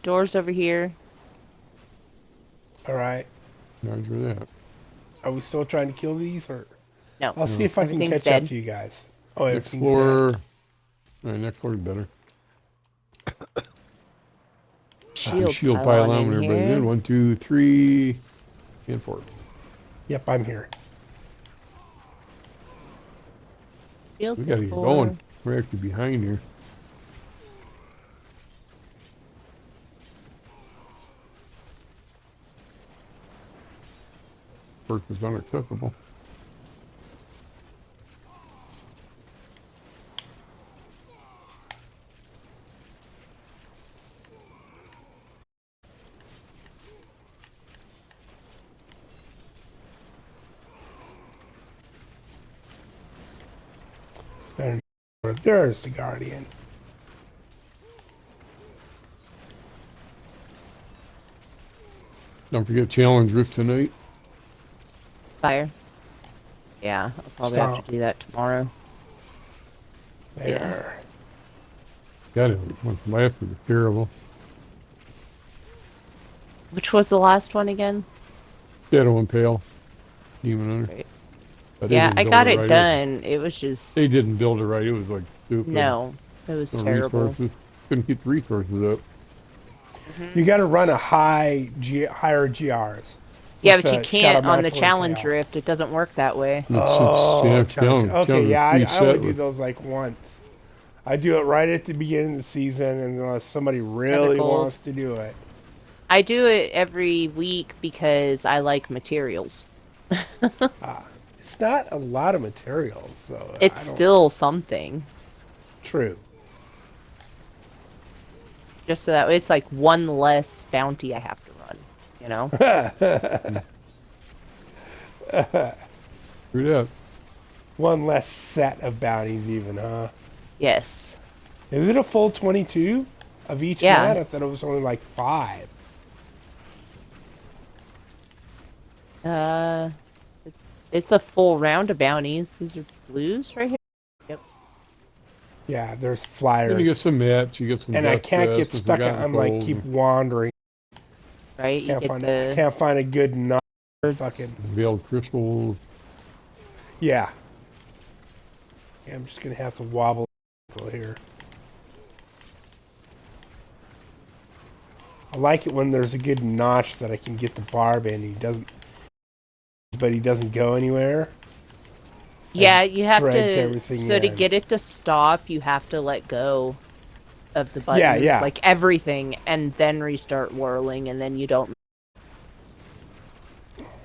Doors over here. All right. Roger that. Are we still trying to kill these? Or No. I'll see if I can Everything's catch up dead. to you guys. Oh, Next everything's floor. dead. All right, next floor is better. Shield, pile on in when everybody's here. in. 1, 2, 3, and 4. Yep, I'm here. Shield We gotta get four. going. We're actually behind here. First is unaccessible. And there's the Guardian. Don't forget Challenge Rift tonight. Fire. Yeah, I'll probably have Stomp. to do that tomorrow. There. God, it was last was terrible. Which was the last one again? Shadow and Pale. Demon Hunter. Right. But they Yeah, didn't I build got it right. done. It was just They didn't build it right. It was like stupid. no. It was No terrible. resources. Couldn't keep the resources up. You got to run a higher GRs. Yeah, with but you the can't Shadow on the Mantle challenge Impale. rift. It doesn't work that way. Oh, challenge. Okay, challenge yeah, I preset only do with- those like once. I do it right at the beginning of the season, and unless somebody really gold. wants to do it. I do it every week because I like materials. It's not a lot of materials, so It's still something. true. Just so that it's like one less bounty I have to run, you know? Screw that. One less set of bounties, even, huh? Yes. Is it a full 22 of each Yeah. mat? I thought it was only like 5. It's a full round of bounties. These are blues right here. Yep. Yeah, there's Then flyers. you get some mats, you get some And I dust can't get vests and stuck. forgotten I'm like souls keep and wandering. Right? You Can't get find the can't find a good nut. birds. Fucking veiled crystals. yeah. Yeah, I'm just gonna have to wobble here. I like it when there's a good notch that I can get the barb in. But he doesn't go anywhere. Yeah, just you have threads to. everything So to in. get it to stop, you have to let go of the buttons, yeah. like everything, and then restart whirling, and then you don't.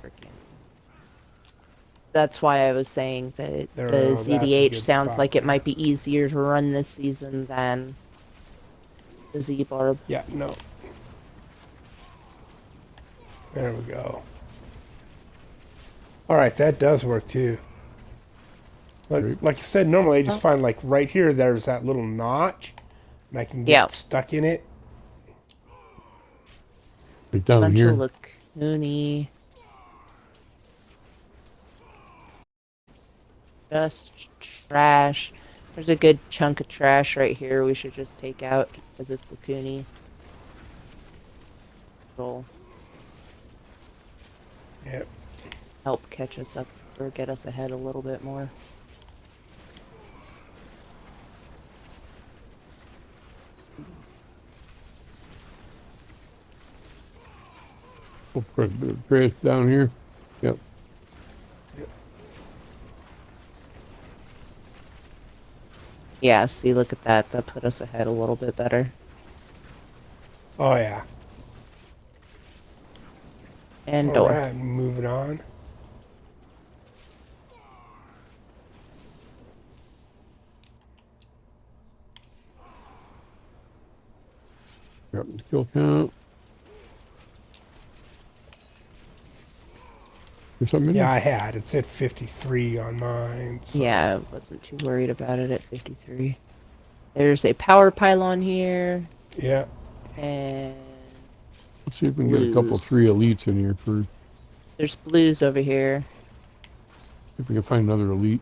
Freaking. That's why I was saying that There, the oh, that's a ZDH good sounds spot like it there. might be easier to run this season than the Zbarb. Yeah, no. There we go. All right, that does work too. Great. Like I said, normally I just find like right here, there's that little notch, and I can get Yeah. stuck in it. Right down Bunch here. of lacoony. Just trash. There's a good chunk of trash right here we should just take out because it's lacoony. It'll Yep. help catch us up or get us ahead a little bit more. Oh, quite a bit of trash down here. Yep. Yeah, see, look at that. That put us ahead a little bit better. Oh yeah. And All door. right, moving on. Got the kill count. There's something in Yeah, there? I had. It said 53 on mine. So. Yeah, I wasn't too worried about it at 53. There's a power pile here, Yeah. and Let's see if we can get a couple, Blues. 3 elites in here first. there's blues over here. See if we can find another elite.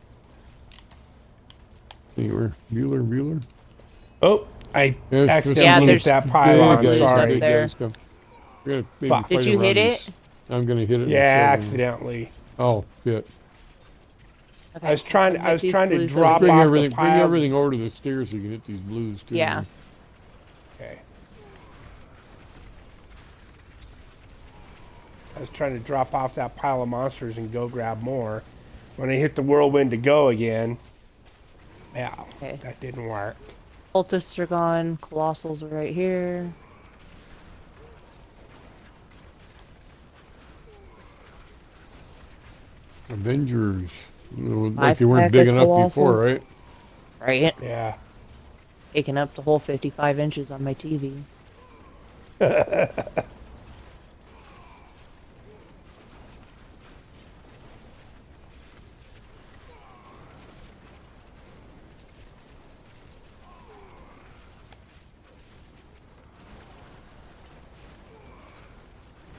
Anywhere. Bueller? Oh, I Yes, accidentally Yeah, hit there's that big pylon. blues up Sorry. there. guys come. We're gonna maybe Fuck. fight Did you around hit these- it? I'm gonna hit it. in a Yeah, second. accidentally. Oh, shit. Okay, I was trying. I'll I get was these trying to blues drop over Bring here. off everything, the bring pile. everything over to the stairs so you can hit these blues too. Yeah. Okay. I was trying to drop off that pile of monsters and go grab more. When I hit the whirlwind to go again, Yeah, Okay. that didn't work. Cultists are gone. Colossals are right here. Avengers. Like Five they weren't pack big of enough before, colossals. right? Right? Yeah. Taking up the whole 55 inches on my TV.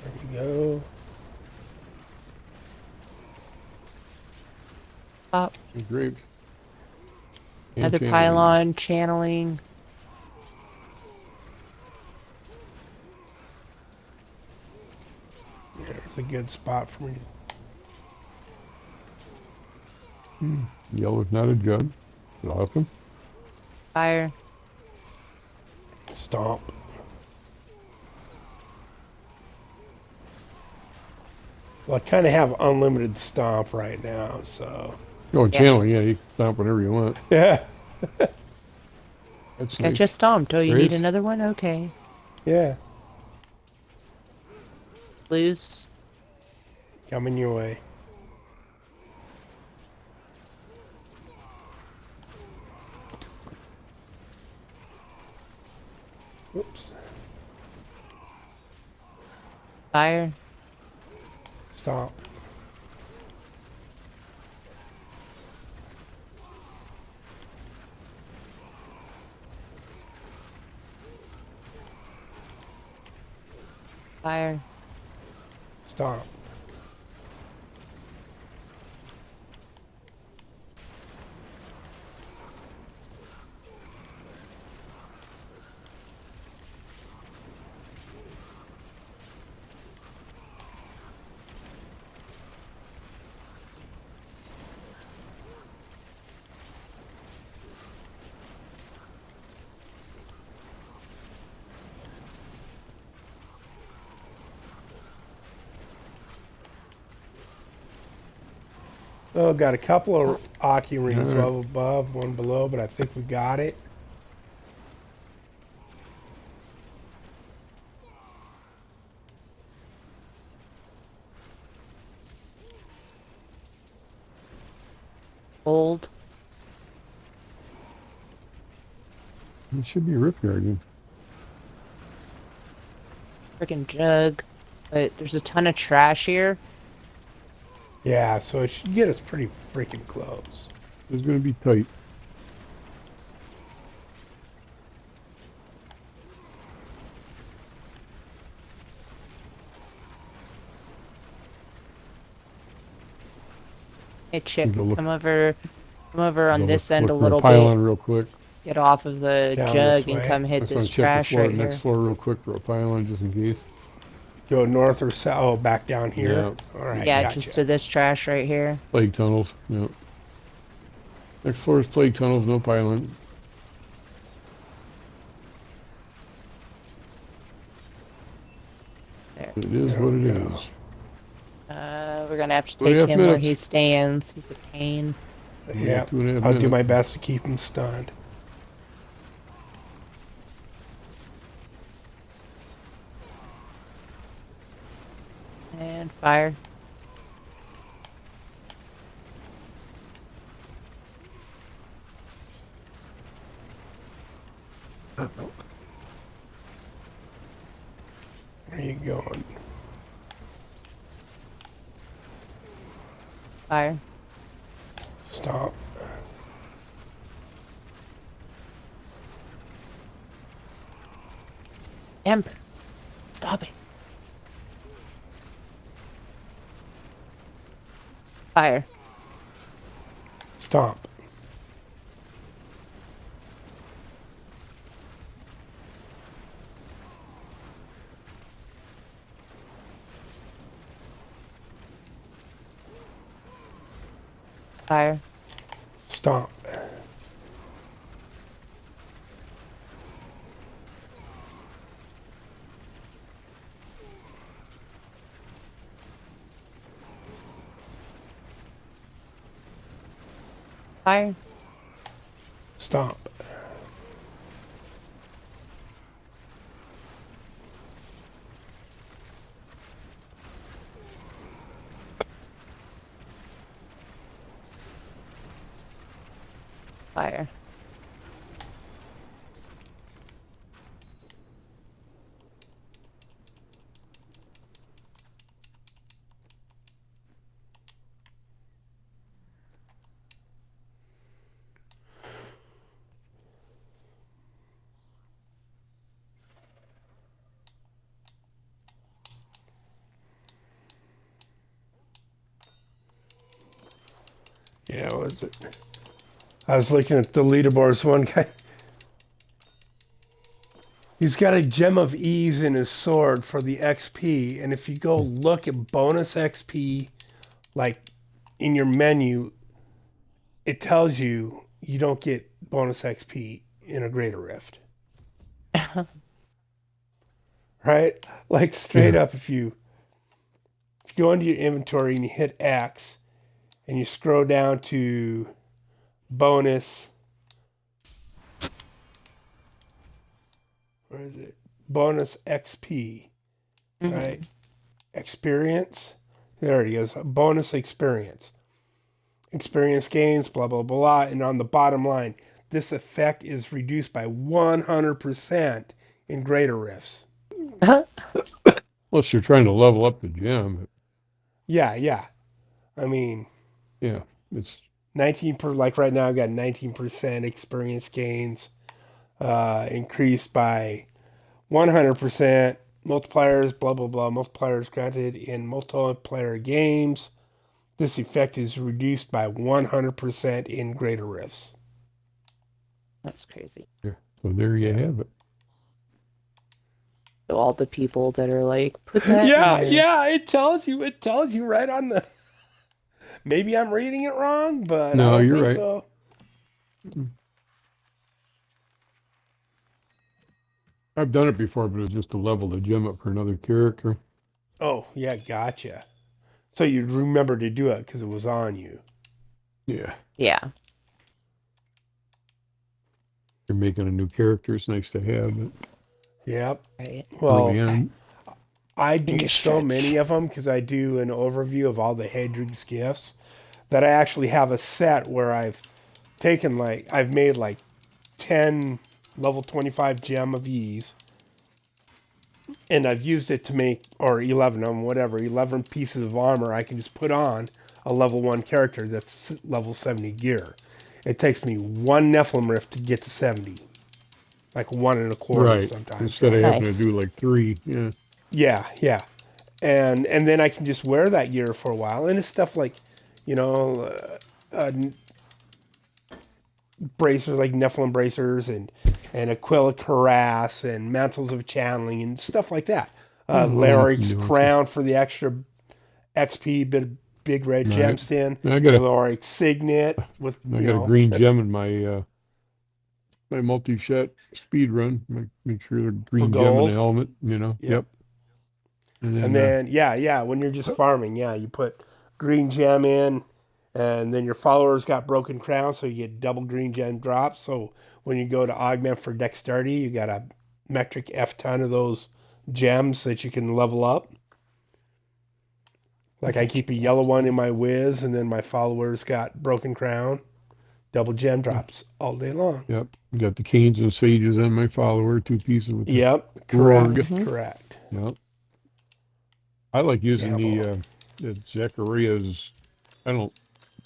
There you go. Pop. Great. And Another channeling. pylon, channeling. There's a good spot for me. Yellow's not a jug. Awesome. Fire. Stomp. Well, I kind of have unlimited stomp right now, so. Oh, Yeah. channeling, yeah, you can stomp whenever you want. Yeah. That's Got nice. you stomped. Oh, you need Graves? another one? Okay. Yeah. Loose. Coming your way. Oops. Fire. Stomp. Fire. Stomp. Oh, got a couple of Aki rings, All right. one above, one below, but I think we got it. Hold. It should be Rip Guardian. Freaking jug. But there's a ton of trash here. Yeah, so it should get us pretty freaking close. It's going to be tight. Hey, chick, Go look- come over on Go this look end a for little pylon bit. real quick. Get off of the Down jug this and way? come hit I just want this to check the trash floor, right next here. floor real quick for a pylon just in case. Go north or south? Oh, back down here? Yeah. All right, Yeah, gotcha. just to this trash right here. Plague tunnels, yeah. Next floor is plague tunnels, no pylon. There. It is There what we it go. is. We're gonna have to 2.5 take him where minutes. he stands. He's a pain. Yeah, 2.5 I'll do minutes. my best to keep him stunned. And fire. Where you going? Fire. Stomp. Ember. Stop it. Fire. Stomp. Fire. Stomp. Fire. Stomp. Fire. Yeah, what was it? I was looking at the leaderboards. One guy, he's got a gem of ease in his sword for the XP, and if you go look at bonus XP, like in your menu, it tells you you don't get bonus XP in a greater rift. Right? Like straight up, if you go into your inventory and you hit X, and you scroll down to bonus. Where is it? Bonus XP, right? Experience. There it is. Bonus experience. Experience gains, blah, blah, blah. And on the bottom line, this effect is reduced by 100% in greater rifts. Unless you're trying to level up the gem. Yeah. I mean, Yeah, it's 19 per, like right now I've got 19% experience gains, increased by 100%. Multipliers, blah, blah, blah. Multipliers granted in multiplayer games. This effect is reduced by 100% in greater rifts. That's crazy. yeah. So there you have it. So all the people that are like, put that in there. Yeah, it tells you right on the. Maybe I'm reading it wrong, but No, I don't you're think right. so. I've done it before, but it was just to level the gem up for another character. Oh, yeah, gotcha. So you remember to do it because it was on you. Yeah. Yeah. You're making a new character. It's nice to have it Yep. Right. Well, early on. I do Finger so stretch. many of them because I do an overview of all the Hedrig's gifts that I actually have a set where I've made like 10 level 25 gem of ease, and I've used it to make, or 11 of them, whatever, 11 pieces of armor I can just put on a level 1 character that's level 70 gear. It takes me one Nephilim Rift to get to 70. Like 1 1/4 Right. sometimes. Instead Right? of having Nice. to do like 3. Yeah. Yeah. And then I can just wear that gear for a while. And it's stuff like, you know, bracers like Nephilim bracers and Aquila Cuirass and mantles of channeling and stuff like that. Laric's crown for the extra XP, big red Right. gemstone. I got a Laric's signet with I got a green gem in my my multi-shot speed run. Make sure the green gem in the gold. helmet. You know. Yep. And then when you're just farming, you put green gem in, and then your followers got broken crown, so you get double green gem drops. So when you go to augment for dexterity, you got a metric F ton of those gems that you can level up. Like I keep a yellow one in my whiz, and then my followers got broken crown, double gem drops all day long. Yep. Got the canes and sages on my follower. 2 pieces with the Yep, correct, Rourg. correct. Yep. I like using the Zachariah's. I don't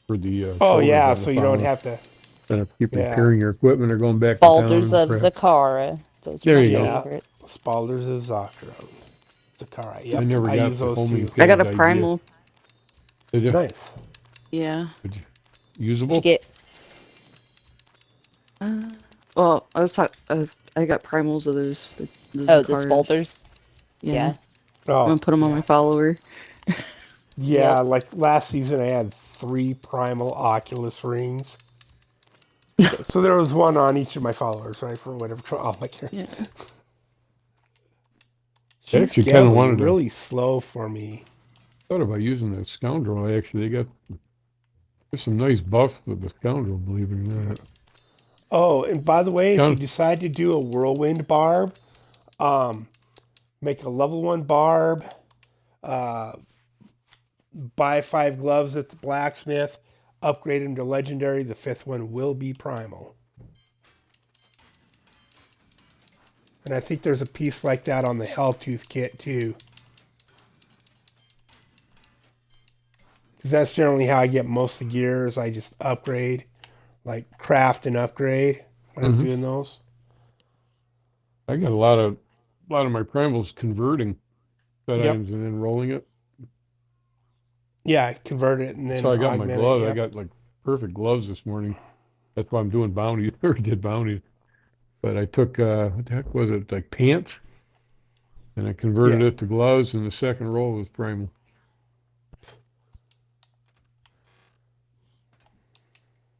for the. Oh shoulders yeah, on the so you don't follower. have to. Don't have to keep Yeah. repairing your equipment or going back Baldurs to town. of and crap. Zakara. Those There are my you go. Yeah. favorite. Spalders of Zakra. Zakara. Yep, I never got use the those homing too. I got a idea. primal. Did you? Nice. Yeah. Usable? Did you get Well, I was talking. I got primals of those. The the Zakaras. Spalders? Yeah. Yeah. I'm Oh, gonna put them on my follower. yeah. Yep. Like last season, I had 3 primal Oculus rings. So there was one on each of my followers, right? For whatever. Oh, my God. Yeah. She's actually kinda gambling wanted to- really slow for me. Thought about using that scoundrel. Actually, there's some nice buffs with the scoundrel, believe it or not. Oh, and by the way, if you Done. decide to do a whirlwind barb, make a level 1 barb, buy 5 gloves at the blacksmith, upgrade them to legendary. The 5th one will be primal. And I think there's a piece like that on the Helltooth kit too. Because that's generally how I get most of the gears. I just upgrade, like craft and upgrade when I'm doing those. I got a lot of my primals converting set Yep. items and then rolling it. Yeah, convert it and then So I got my augment gloves. it. I Yep. got like perfect gloves this morning. That's why I'm doing bounty. I already did bounty. But I took what the heck was it? Like pants, and I converted Yeah. it to gloves, and the second roll was primal.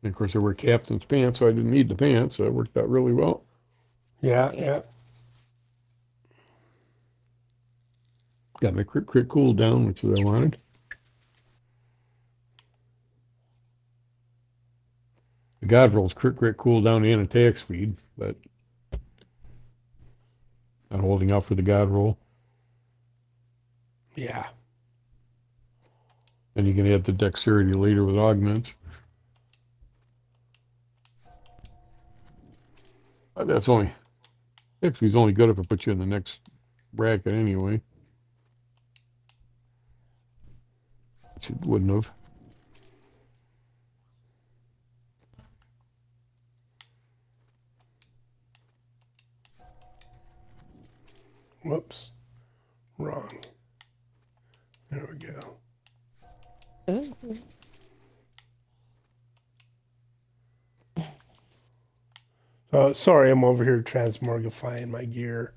And of course, I wear captain's pants, so I didn't need the pants. So it worked out really well. Yeah. Yeah. Got my crit cool down, which is I wanted. The god rolls crit cool down and attack speed, but not holding out for the god roll. Yeah. And you can add the dexterity later with augments. That's only actually it's only good if it puts you in the next bracket anyway. Which it wouldn't have. Whoops. Wrong. There we go. Sorry, I'm over here transmorgifying my gear.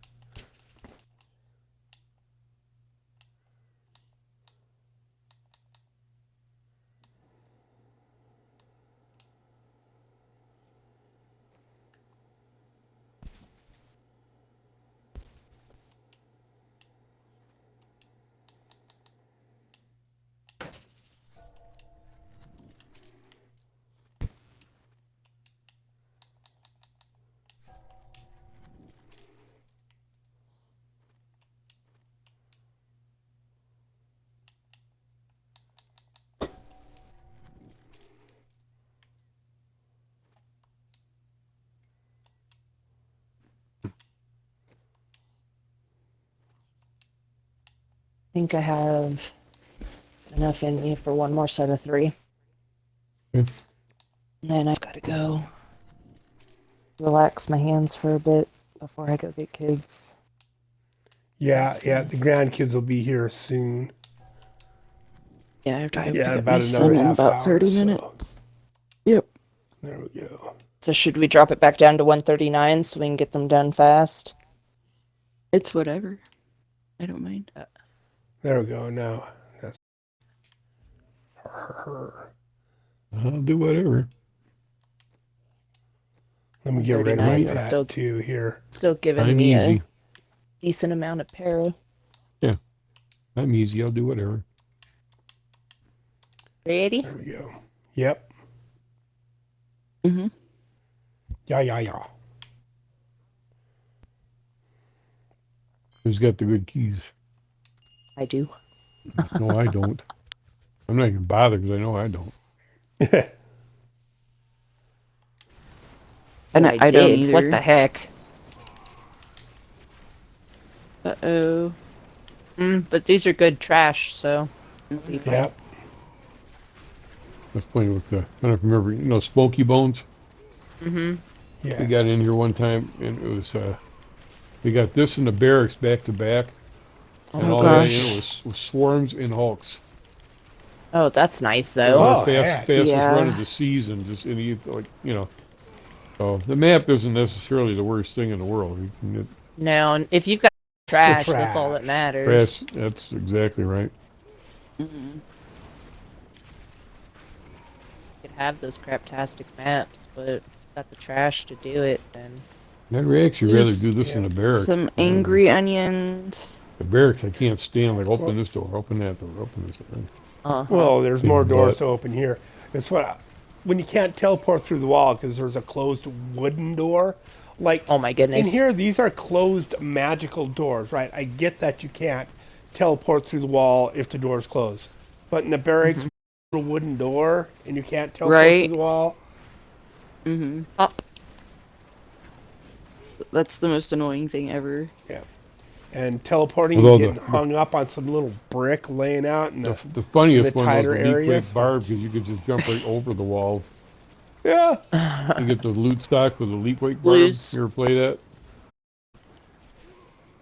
I think I have enough in me for one more set of 3. Okay. And then I've got to go relax my hands for a bit before I go get kids. Yeah, yeah. The grandkids will be here soon. Yeah, I have to go Yeah, pick up about my another son in half about hour. 30 So. minutes. Yep. There we go. So should we drop it back down to 139 so we can get them done fast? It's whatever. I don't mind. There we go. Now that's her. I'll do whatever. Let me get rid of my 139 is pet still too here. still giving I'm me easy. a decent amount of para. I'm easy. I'll do whatever. Ready? There we go. Yep. Mm-hmm. Yeah. Who's got the good keys? I do. No, I don't. I'm not even bothered because I know I don't. And Oh, I don't did. either. What the heck? Uh-oh. But these are good trash, so it'll be fine. Yep. I was playing with the, I don't know if you remember, Smoky Bones? Mm-hmm. We Yeah. got in here one time and it was, we got this in the barracks back to back. And Oh, all that gosh. in was swarms and hulks. Oh, that's nice, They though. were Oh, our heck. fastest Yeah. run of the season. Just in so the map isn't necessarily the worst thing in the world. No, and if you've got Still trash, that's all that trash. matters. That's exactly right. Mm-hmm. You could have those craptastic maps, but got the trash to do it, then I'd actually rather Use do this in a barrack. some angry onions. The barracks I can't stand. Like open this door, open that door, open this door. Well, there's more Big doors butt. to open here. It's what when you can't teleport through the wall because there's a closed wooden door. Like, Oh my goodness. in here, these are closed magical doors, right? I get that you can't teleport through the wall if the door is closed. But in the barracks, a wooden door, and you can't teleport through Right. the wall. Mm-hmm. Up. That's the most annoying thing ever. Yeah. And teleporting, Although and the- getting hung up on some little brick laying out in The the funniest the one was tighter the leak areas. weight barb because you could just jump right over the walls. Yeah. You get the loot stock with the leak weight barb. Blues. You ever play that?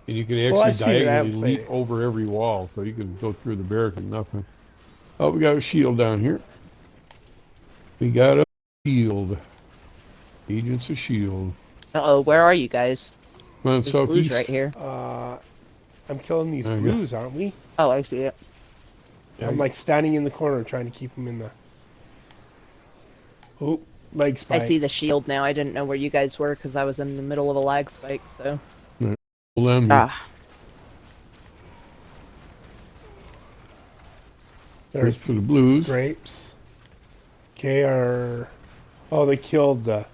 And you can Well, actually I've seen it. I haven't diagonally played leap it. over every wall, so you can go through the barrack and nothing. Oh, we got a shield down here. We got a shield. Agents of shield. Uh-oh, where are you guys? Come on, There's blues southeast. right here. I'm killing these There you go. blues, aren't we? Oh, I see it. Yeah, I'm like standing in the corner trying to keep them in the. Oh, leg spike. I see the shield now. I didn't know where you guys were because I was in the middle of a lag spike, so. Hold on. Ah, There's For the blues. grapes. Okay, oh, they killed the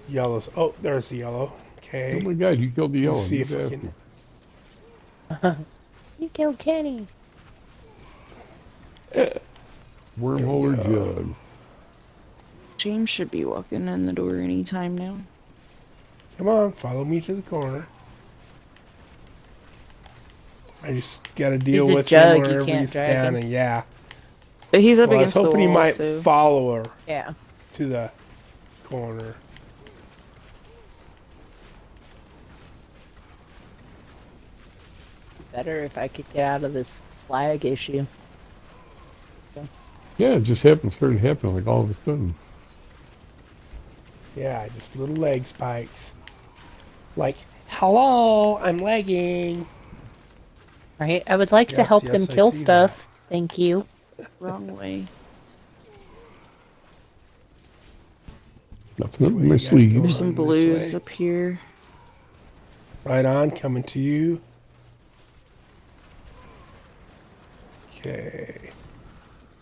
yellows. Oh, there's the yellow. Oh Okay. my god, you killed the yellow. Let's see if You we bastard. can. You killed Kenny. Wormhole or jug. James should be walking in the door anytime now. Come on, follow me to the corner. I just got to deal He's a with jug, him you wherever can't he's drag him. standing. Yeah. But he's up Well, I was against the hoping he wall, might so... follow her Yeah. to the corner. Better if I could get out of this lag issue. Yeah, it just happened. Started happening like all of a sudden. Yeah, just little leg spikes. Like, hello, I'm lagging. Right? I would like to Yes, help yes, them I kill see stuff. Thank you. Wrong way. Nothing up Where my you guys sleeve. going? There's some This blues way. up here. Right on, coming to you. Okay.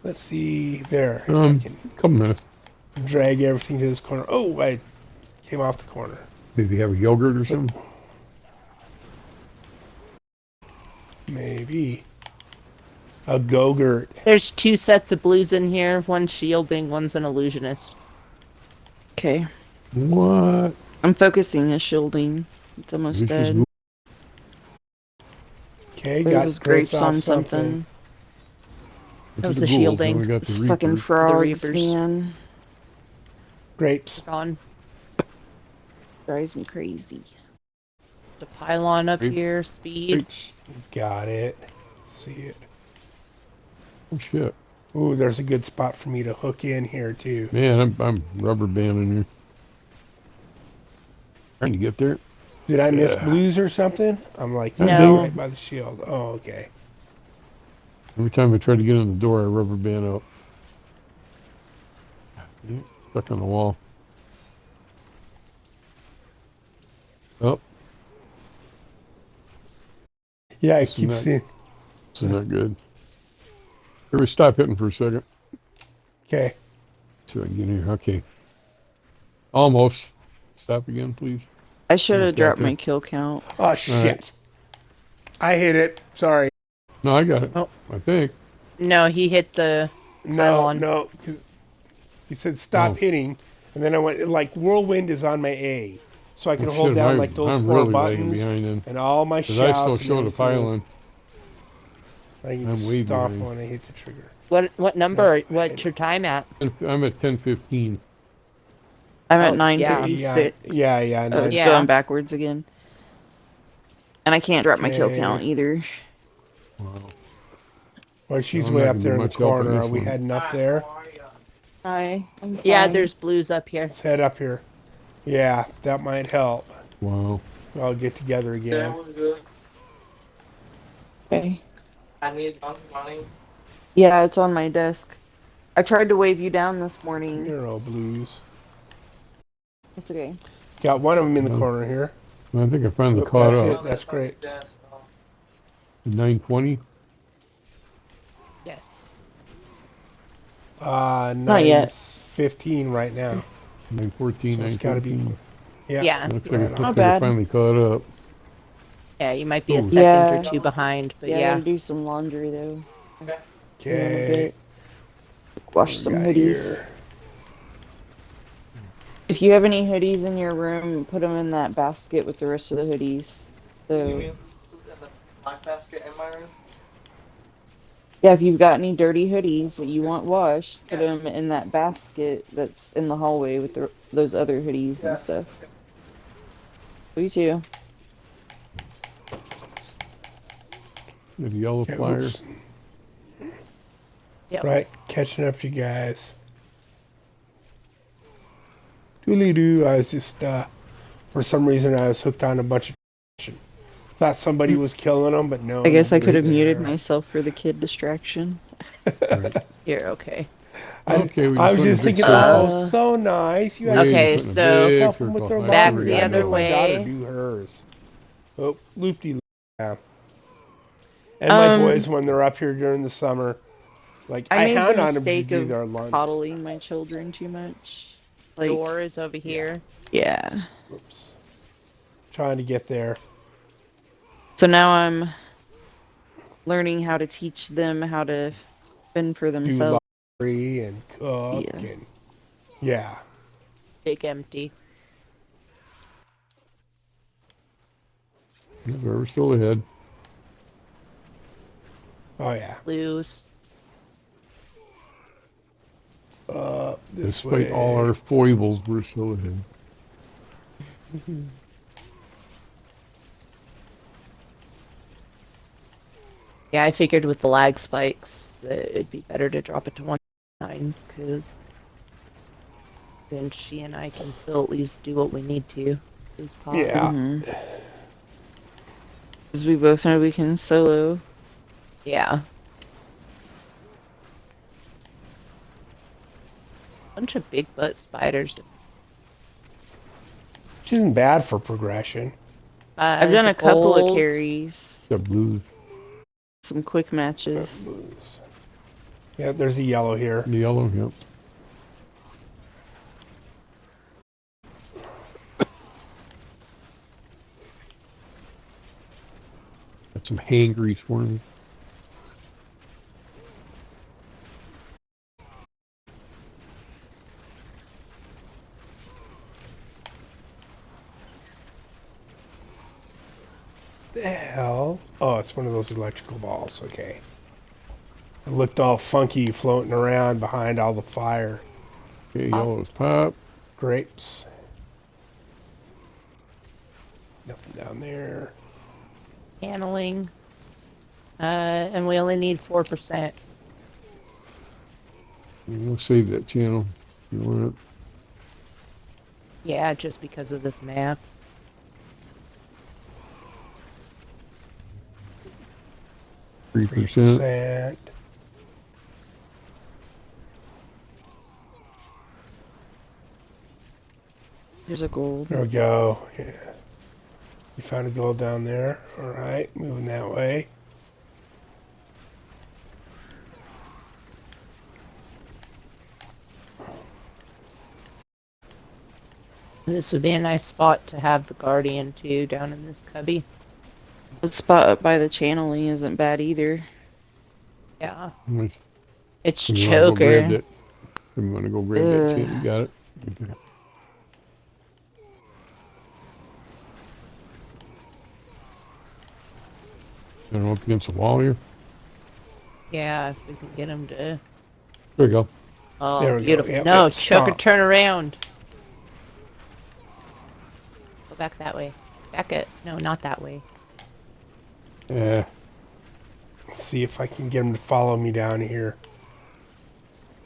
Let's see there. I can Couple minutes. drag everything to this corner. Oh, I came off the corner. Maybe have a yogurt or something. Maybe. A go-gurt. There's 2 sets of blues in here. One's shielding, one's an illusionist. Okay. What? I'm focusing a shielding. It's almost This is dead. Okay, There got was grapes grapes off on something. That was the a ghouls, shielding. then we got the These fucking reapers. frogs, Reapers. man. Grapes. Gone. Drives me crazy. The pylon up Grape- here. Speed. Grapes. Got it. See it. Oh shit. Ooh, there's a good spot for me to hook in here too. Man, I'm rubber banding here. Trying to get there. Did I miss Yeah. blues or something? I'm like No. right by the shield. Oh, okay. Every time I try to get in the door, I rubber band out. Yeah, stuck on the wall. Oh, Yeah, I Isn't keep that- seeing. this is not good. Everybody stop hitting for a second. Okay. So I can get in here. Okay. Almost. Stop again, please. I should have Almost got dropped there. my kill count. Oh shit. I hit it. Sorry. No, I got it. Oh. I think. No, he hit the No, pylon. no. 'Cause he said stop Oh. hitting, and then I went like whirlwind is on my A, so I can Well, hold shit, down I'm- like those I'm 4 really lagging buttons behind then. and all my Because shouts. I still and show the everything. pylon. I can I'm just way stop behind. when I hit the trigger. What number? Yeah. What's your time at? I'm at 10:15. I'm Oh, at yeah. 9:56. Yeah. Oh, No, it's Yeah. going backwards again. And I can't drop my kill Okay. count either. Wow. Well, she's I'm way not up gonna there be in the much help in corner. this Are we one. heading up there? Hi. I'm Yeah, fine. there's blues up here. Let's head up here. Yeah, that might help. Wow. I'll get together again. Okay. I need money. Yeah, it's on my desk. I tried to wave you down this morning. Hero blues. It's okay. Got one of them in the Mhm. corner here. I think I finally Oop, caught that's up. it. That's great. 9:20. Yes. Not yet. 9:15 right now. 9:14, So it's got to be. 9:13. Yeah. Yeah. Looks like Right it's on. Not they're bad. finally caught up. Yeah, you might be a Oh. second or Yeah. two behind, but Yeah, I yeah. gotta do some laundry though. Okay. In a Okay. bit. Wash What we some got hoodies. here? If you have any hoodies in your room, put them in that basket with the rest of the hoodies. You So mean in the black basket in my room? yeah, if you've got any dirty hoodies that you want washed, put them in that basket that's in the hallway with those other hoodies and stuff. Me too. The yellow Okay, flyer. oops. Yep. Right, catching up to you guys. Dooley doo. I was just, for some reason, I was hooked on a bunch of. Thought somebody was killing them, but no. I guess I nobody could was have muted there. myself for the kid distraction. Right. You're okay. Okay, we I just was went just in a big thinking, circle. oh, so nice. You We have just Okay, went in a so big help them with circle. their I Back laundry. the I other made my daughter way. do hers. Oh, loopty. Yeah. And my Um, boys, when they're up here during the summer, like I I made the hound on them to mistake do of their laundry. coddling my children too much. Like, Door is over here. yeah. Oops. Trying to get there. So now I'm learning how to teach them how to fend for Do themselves. laundry and cook Yeah. and yeah. Big empty. We're still ahead. Oh yeah. Loose. This Despite way. all our foibles, we're still ahead. Yeah, I figured with the lag spikes that it'd be better to drop it to 1.9s because then she and I can still at least do what we need to. Lose pop. Yeah. Because we both know we can solo. Yeah. Bunch of big butt spiders. Which isn't bad for progression. I've done a couple of carries, Got blues. some quick matches. Yeah, there's a yellow here. The yellow, yep. Got some hangries for me. The hell? Oh, it's one of those electrical balls. Okay. It looked all funky floating around behind all the fire. Okay, yellow's pop. Grapes. Nothing down there. Handling. And we only need 4%. We'll save that channel if you want it. Yeah, just because of this map. Three 3%. percent. Here's a gold. There we go. Yeah. You found a gold down there. All right. Moving that way. This would be a nice spot to have the Guardian too, down in this cubby. The spot up by the channeling isn't bad either. Yeah. Nice. It's You wanna go grab choker. that? You want to go grab that channel? You got it? Okay. Got him up against the wall here. Yeah, if we can get him to. There you go. Oh, There we go. beautiful. Yep, No, yep, choker, stomp. turn around. Go back that way. Back it. No, not that way. Yeah. Let's see if I can get him to follow me down here.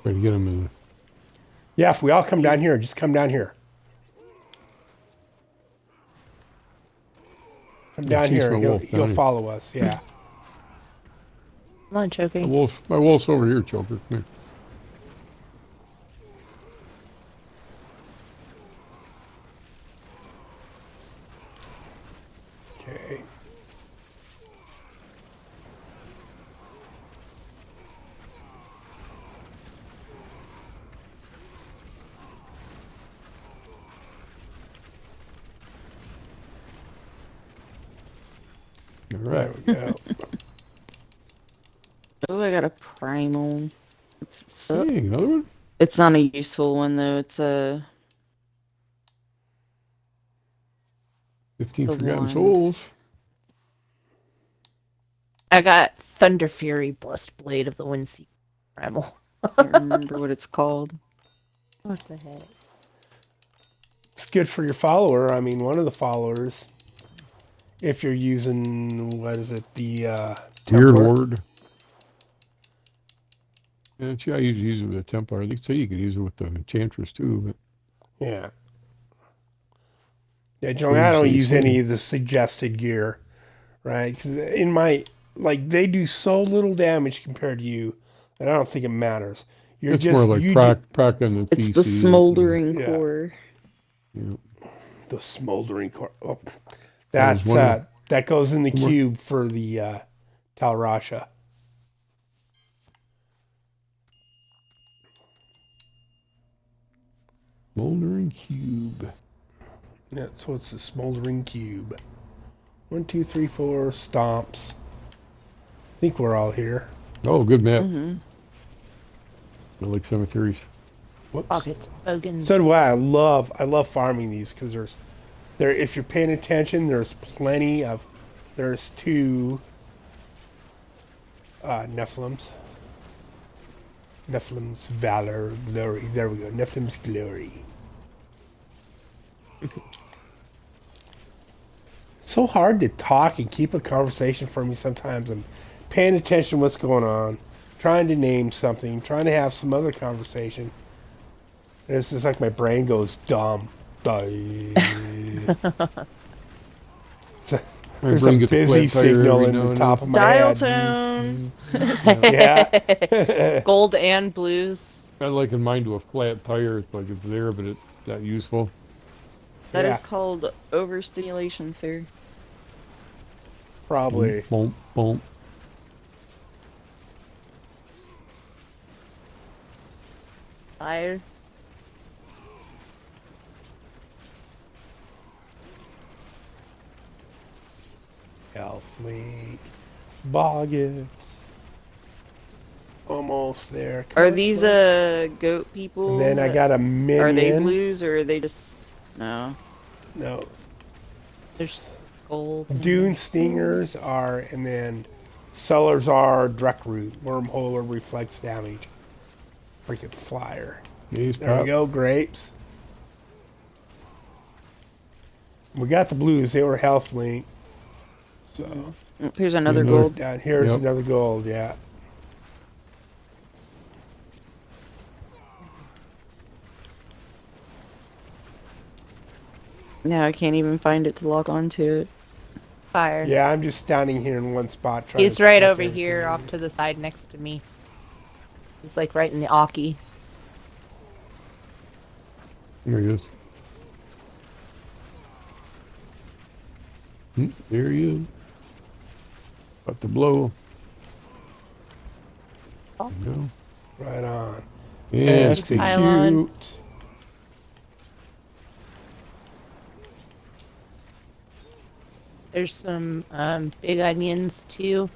Try to get him in. Yeah, if we all come down here, just come down here. Come down chase here. my wolf He'll down here. follow us. Yeah. Come on, choker. My wolf's over here, choker. Come here. Okay. There right. we go. Oh, I got a primal. Oh, Hey, another one? It's not a useful one though. It's 15 the Forgotten wand. Souls. I got Thunder Fury, Blessed Blade of the Windseeker Primal. Can't remember what it's called. What the heck? It's good for your follower. I mean, one of the followers. If you're using, what is it, the Weird Templar. Ward. Yeah, I usually use it with a Templar. They say you could use it with the Enchantress too, but Yeah. Yeah, generally, I don't use any of the suggested gear, right? 'Cause in my, like, they do so little damage compared to you that I don't think it matters. You're it's more just, like you cracking the It's the PCs. smoldering Yeah. core. And, the smoldering core. Oh, There's one that goes in the more. cube for the Talrasha. Smoldering Cube. Yeah, so it's the smoldering cube. 1, 2, 3, 4 stomps. I think we're all here. Oh, good map. Mm-hmm. I like cemeteries. Whoops. Pockets, bogans. So do I. I love farming these because there. If you're paying attention, there's plenty of. There's 2 Nephilims. Nephilim's valor, glory. There we go. Nephilim's glory. So hard to talk and keep a conversation for me sometimes. I'm paying attention to what's going on, trying to name something, trying to have some other conversation. And it's just like my brain goes dumb. There's My a brain gets a busy flat tire signal every in now the and top then. of my Dial head. tone. Yeah. Gold and blues. I like mine to a flat tire. It's like it's there, but it's not useful. That Yeah. is called overstimulation, sir. Probably. Boom, boom. Fire. Health Link. Boggets. Almost there. Come Are on, these come on. goat people? And then I got a minion. Are they blues or are they just no? No. There's gold. and- Dune Stingers are, and then Sellers are direct root, wormhole, or reflex damage. Freaking flyer. Gaze There we pop. go, grapes. We got the blues, they were health link. So Here's another Another- gold. down here's Yep. another gold, yeah. Yeah, I can't even find it to lock onto it. Fire. Yeah, I'm just standing here in one spot trying He's to right suck over everything here in. off to the side next to me. He's like right in the Aki. There he is. There he is. About to blow. Oh. There you go. Right on. Yeah, Pylon. Execute. There's some big onions too.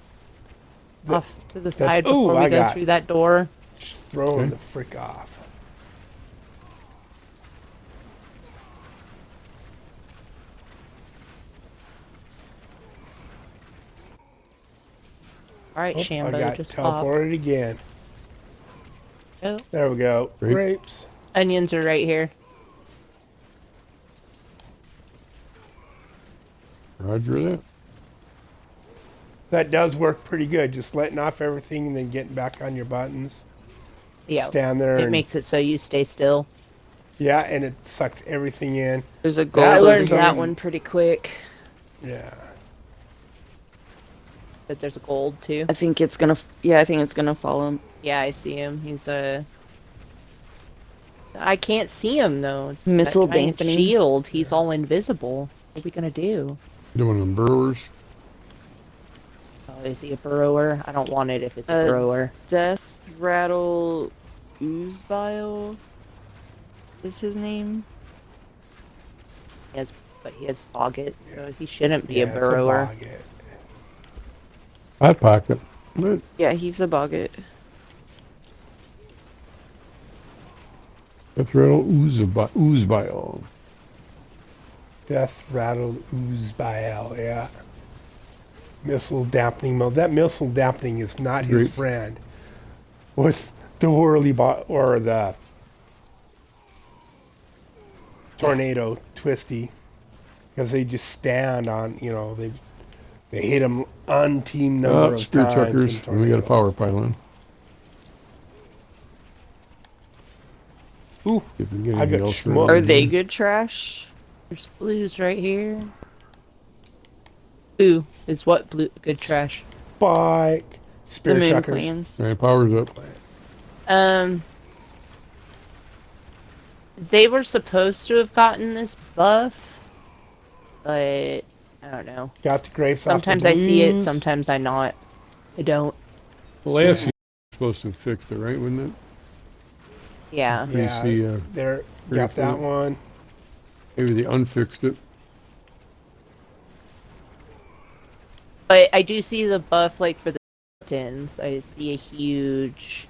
The- Off to the side ooh, before I we go got- through that door. Just throwing Okay. the frick off. Alright, Oh, I Shambo, got just pop. teleported again. Oh, There we go. Grape. Grapes. onions are right here. Roger that. That does work pretty good. Just letting off everything and then getting back on your buttons. Yeah, Stand there it and makes it so you stay still. yeah, and it sucks everything in. There's a That gold. I was learned some- that one pretty quick. Yeah. That there's a gold too. I think it's gonna. Yeah, I think it's gonna follow him. Yeah, I see him. He's a. I can't see him though. It's Missile that giant dampening. shield. He's all invisible. What are we gonna do? Doing them burrowers. Oh, is he a burrower? I don't want it if it's a Uh, burrower. Death Rattle Oozebile is his name. But he has Boggett, so he shouldn't be Yeah, a burrower. It's a boggett. Hot Pocket. What? Yeah, he's a boggart. Death Rattle Ooze Bile. Death Rattle Ooze Bile, yeah. Missile dampening mode. That missile dampening is not his Great. friend. With the whirly or the tornado twisty, because they just stand on, they hit him unteam number of Spear times Chuckers. in And we got a power tornadoes. pylon. Ooh, See if we can get I anything got else for schmucked. Are it. they good trash? There's blues right here. Ooh, is what blue good trash? Spike. The Spear moon chuckers. clans. All right, power's up. Um, they were supposed to have gotten this buff, but I don't know. Got the grapes off the Sometimes I see it, blues. sometimes I not. I don't. The last season was supposed to have fixed it, right? Wouldn't it? Yeah. Pretty Yeah, see, there. grapes Got that with it. one. Maybe they unfixed it. But I do see the buff like for the tins. I see a huge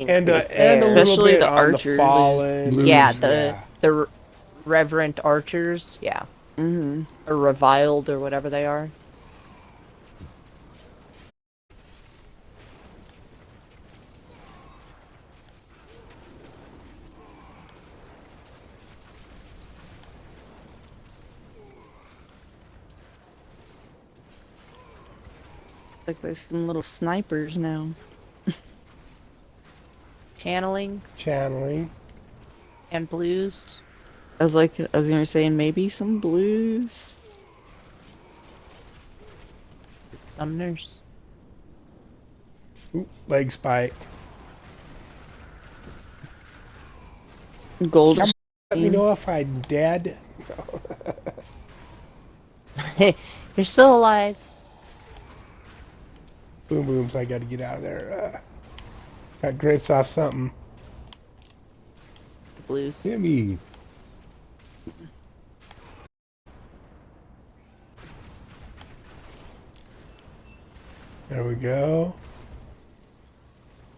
And increase and a there. little Especially bit the on the archers. fallen. Blues. Yeah, Yeah. the reverent archers, yeah, Mm-hmm. or reviled or whatever they are. Like there's some little snipers now. Channeling Channeling. and blues. I was gonna say maybe some blues. Summoners. Ooh, leg spike. Gold. Come let me chain. know if I'm dead. You're still alive. Boom booms. I got to get out of there. Got grapes off something. Blues. Sammy. There we go.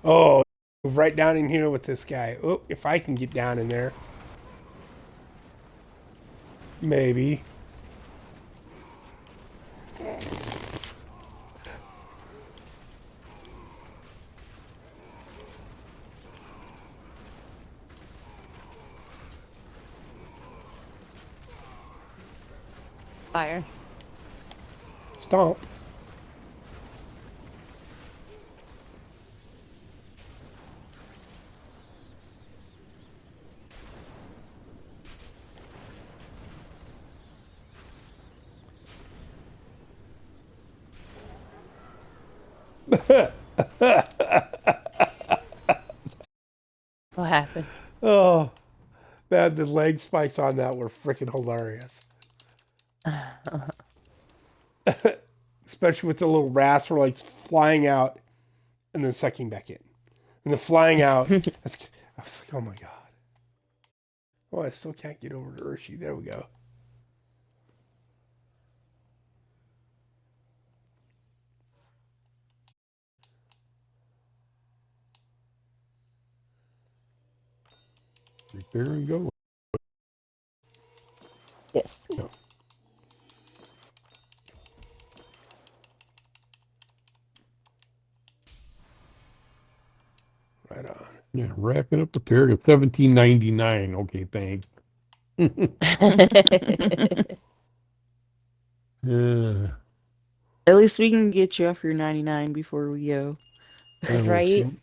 Oh, move right down in here with this guy. Oh, if I can get down in there. Maybe. Fire. Stomp. What happened? Oh, man, the leg spikes on that were freaking hilarious. Especially with the little rascal like flying out and then sucking back in. And the flying out, I was like, oh my God. Oh, I still can't get over to Urshi. There we go. There and go. Yes. Yep. Right on. Yeah, racking up the pair at $17.99. Okay, thanks. Yeah. At least we can get you off your 99 before we go. That works Right? out.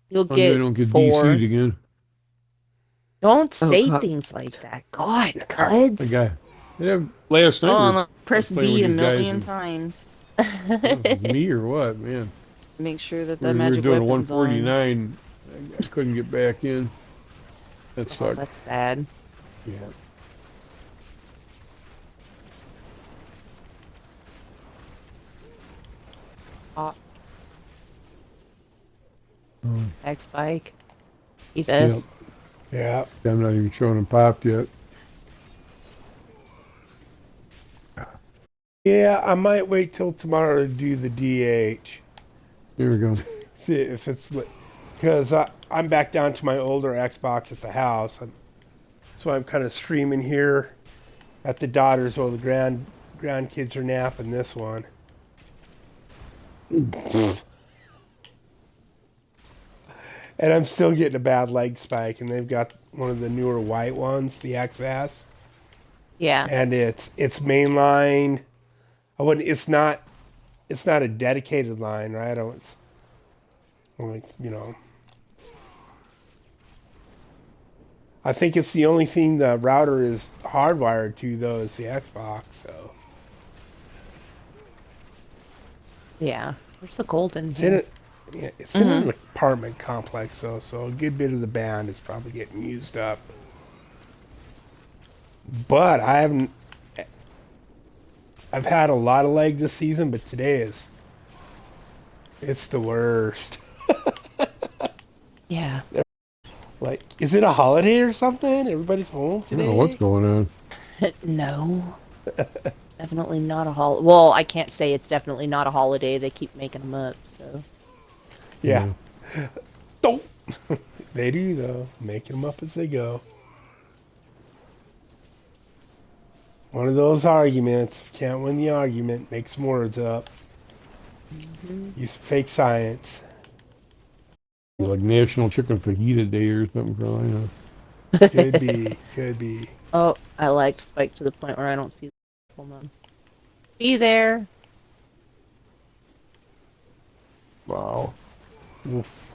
You'll As long as I get don't get 4. DC'd again. Don't Oh say God. things like that. God, Yeah. The cuds. guy. Yeah, last night Oh, we and were press playing with B a these guys. million And, times. I don't know if it was me or what, man. Make sure that We that were magic doing a weapon's on. 149. I couldn't get back in. That Oh, sucked. that's sad. Yeah. Oh, Mm. X bike. Evis. Yeah. I'm not even showing them popped yet. Yeah, I might wait till tomorrow to do the DH. Here we go. See if it's because I'm back down to my older Xbox at the house, so I'm kind of streaming here at the daughters while the grandkids are napping this one. And I'm still getting a bad leg spike, and they've got one of the newer white ones, the XS, Yeah. and it's mainline. I wouldn't. It's not a dedicated line, right? It's like, I think it's the only thing the router is hardwired to, though, is the Xbox. So Yeah. Where's the golden it's in here? it. Yeah, it's in an apartment complex, though, so a good bit of the band is probably getting used up. But I've had a lot of leg this season, but it's the worst. Yeah. Like, is it a holiday or something? Everybody's home I today? don't know what's going on. No. Definitely not a holiday. Well, I can't say it's definitely not a holiday. They keep making them up, so. Yeah. Don't. They do, though. Making them up as they go. One of those arguments. If you can't win the argument, make some words up. Use fake science. Like National Chicken Fajita Day or something for all I know. Could be. Could be. Oh, I like Spike to the point where I don't see. Hold on. Be there. Wow. Oof.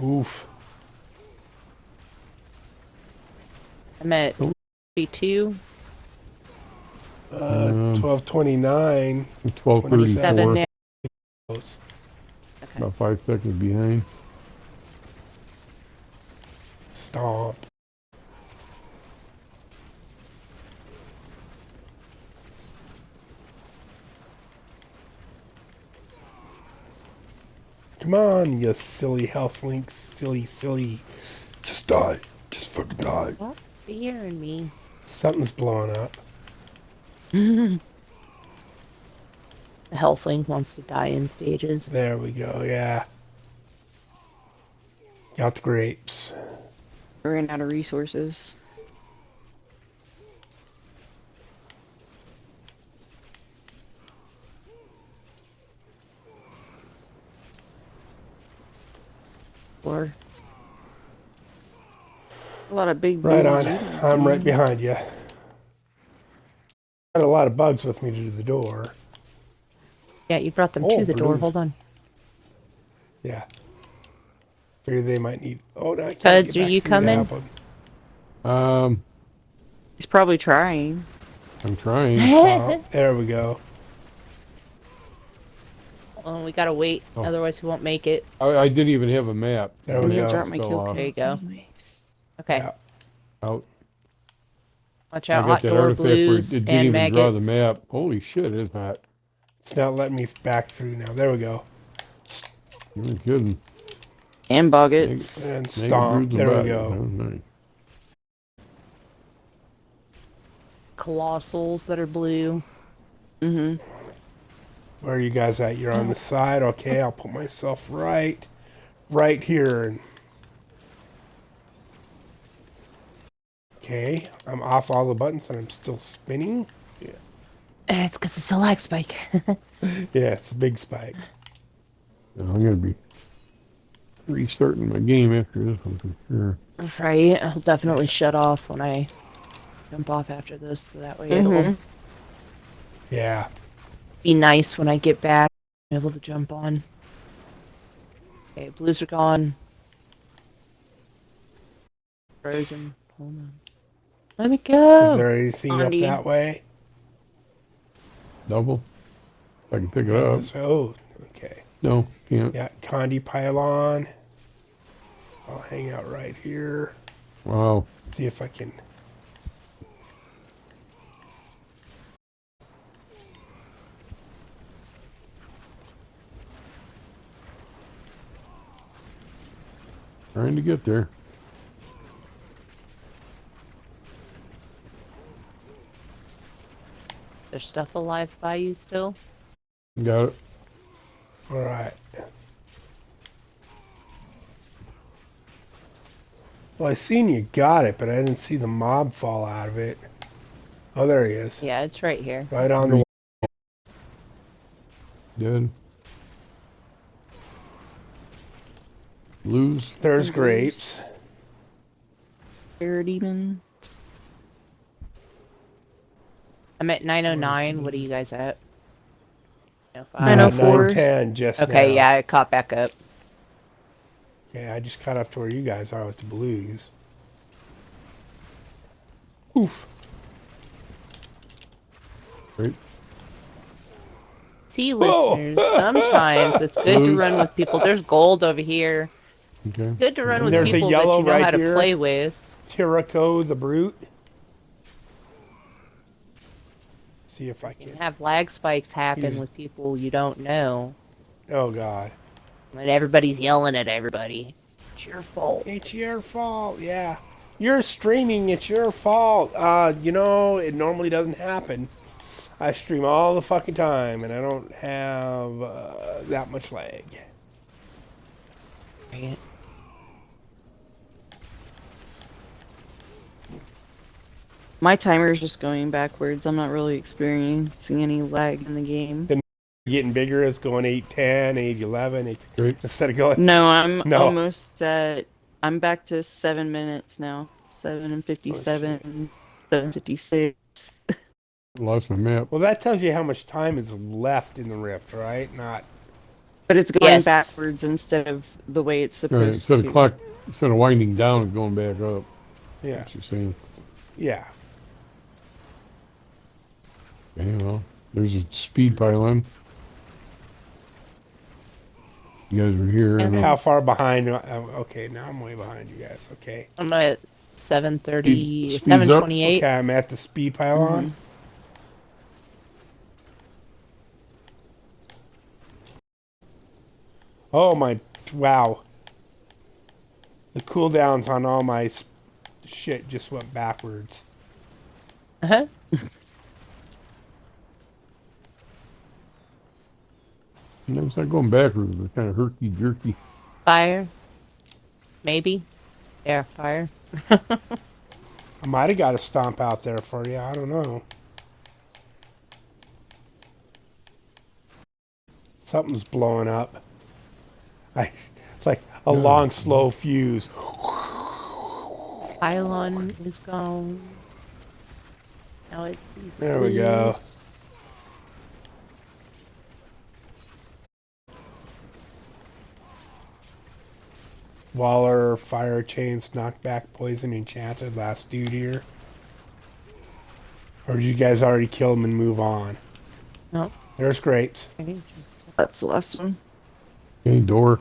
Oof. I'm at 52. 12:29. 27 12:34. now. Close. Okay. About 5 seconds behind. Stomp. Come on, you silly health links. Silly. Just die. Just fucking die. Stop fearing me. Something's blowing up. The health link wants to die in stages. There we go, yeah. Got the grapes. Ran out of resources. Or A lot of big Right baby on. Judies, I'm right man. behind you. Got a lot of bugs with me to the door. yeah, you brought them Oh, to the door. balloons. Hold on. Yeah. Figure they might need. Oh, no, I can't Tuds, get are back you through to coming? help 'em. He's probably trying. I'm trying. There we go. Oh, we gotta wait, Oh. otherwise we won't make it. I didn't even have a map. There I'm we gonna go. drop my Fell kill off. There you count go. anyways. Okay. Yeah. Out. Watch I out, got hot that door artifact where it blues didn't and even draw the maggots. map. Holy shit, it is hot. It's not letting me back through now. There we go. You're kidding. And boggets. And Naked stomp. broods and There we bodies. go. That was nice. Colossals that are blue. Mm-hmm. Where are you guys at? You're on the side. Okay, I'll put myself right here. And okay, I'm off all the buttons and I'm still spinning. It's because it's a lag spike. Yeah, it's a big spike. I'm going to be restarting my game after this one for sure. Right, I'll definitely shut off when I jump off after this, so that way it'll Mm-hmm. Yeah. be nice when I get back. I'm able to jump on. Okay, blues are gone. Frozen. Hold on. Let me Is go! there anything up Andy. that way? Double? If I can pick it Up up. this way? Oh, okay. No, can't. Yeah, Condi pylon. I'll hang out right here. Wow. See if I can. Trying to get there. The other stuff alive by you still? Got it. All right. Well, I seen you got it, but I didn't see the mob fall out of it. Oh, there he is. Yeah, it's right here. Right on the. Dead. Blues. There's Blues. grapes. Parademon. I'm at 909. What are you guys at? No, 904. 910 just Okay, now. yeah, it caught back up. Okay, I just caught up to where you guys are with the blues. Oof. Right. See, Whoa. listeners, sometimes it's good to run with people. There's gold over here. Okay. Good to run with There's a people that yellow you know right how to here. play with. Tiraco the Brute. See if I You can. have lag spikes happen He's- with people you don't know. Oh, God. And everybody's yelling at everybody. It's your fault. It's your fault, yeah. You're streaming, it's your fault. You know, it normally doesn't happen. I stream all the fucking time, and I don't have that much lag. Right. My timer is just going backwards. I'm not really experiencing any lag in the game. Getting bigger, it's going 8:10, 8:11, 8, Great. instead of going... No, I'm No. almost at. I'm back to 7 minutes now. 7:57, 7:56. Lost my map. Well, that tells you how much time is left in the rift, right? Not... But it's going Yes. backwards instead of the way it's Right. supposed Instead to. of clock, instead of winding down and going back up. Yeah, What you're saying. yeah. Okay, well, there's a speed pylon. You guys were here. And and, How far behind? Okay, now I'm way behind you guys. Okay. I'm at 7:30, Speeds up. 7:28. Okay, I'm at the speed pylon. Oh my, wow. The cooldowns on all my shit just went backwards. Uh-huh. no, it's not going backwards. It's kind of herky jerky. Fire. Maybe. Yeah, fire. I might have got a stomp out there for you. I don't know. Something's blowing up. I like a long, slow fuse. Pylon is gone. Now it's these There we go. blues. Waller, fire chains, knockback, poison, enchanted, last dude here. Or did you guys already kill him and move on? No. There's grapes. That's the last one. Okay, door.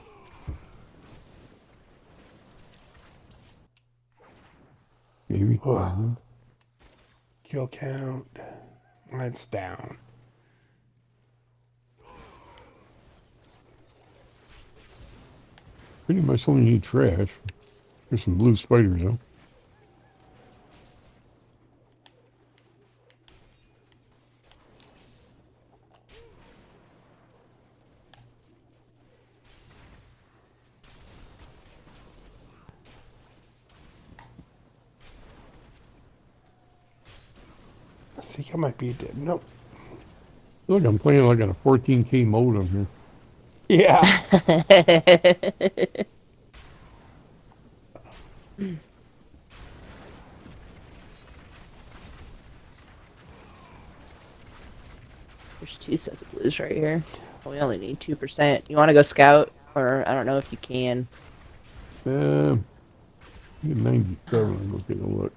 Maybe. Kill count. That's down. Pretty much only need trash. There's some blue spiders, though. I think I might be dead. Nope. Look, I'm playing like on a 14K modem here. Yeah. There's 2 sets of blues right here. We only need 2%. You want to go scout? Or I don't know if you can. Get 97. I'm gonna take a look.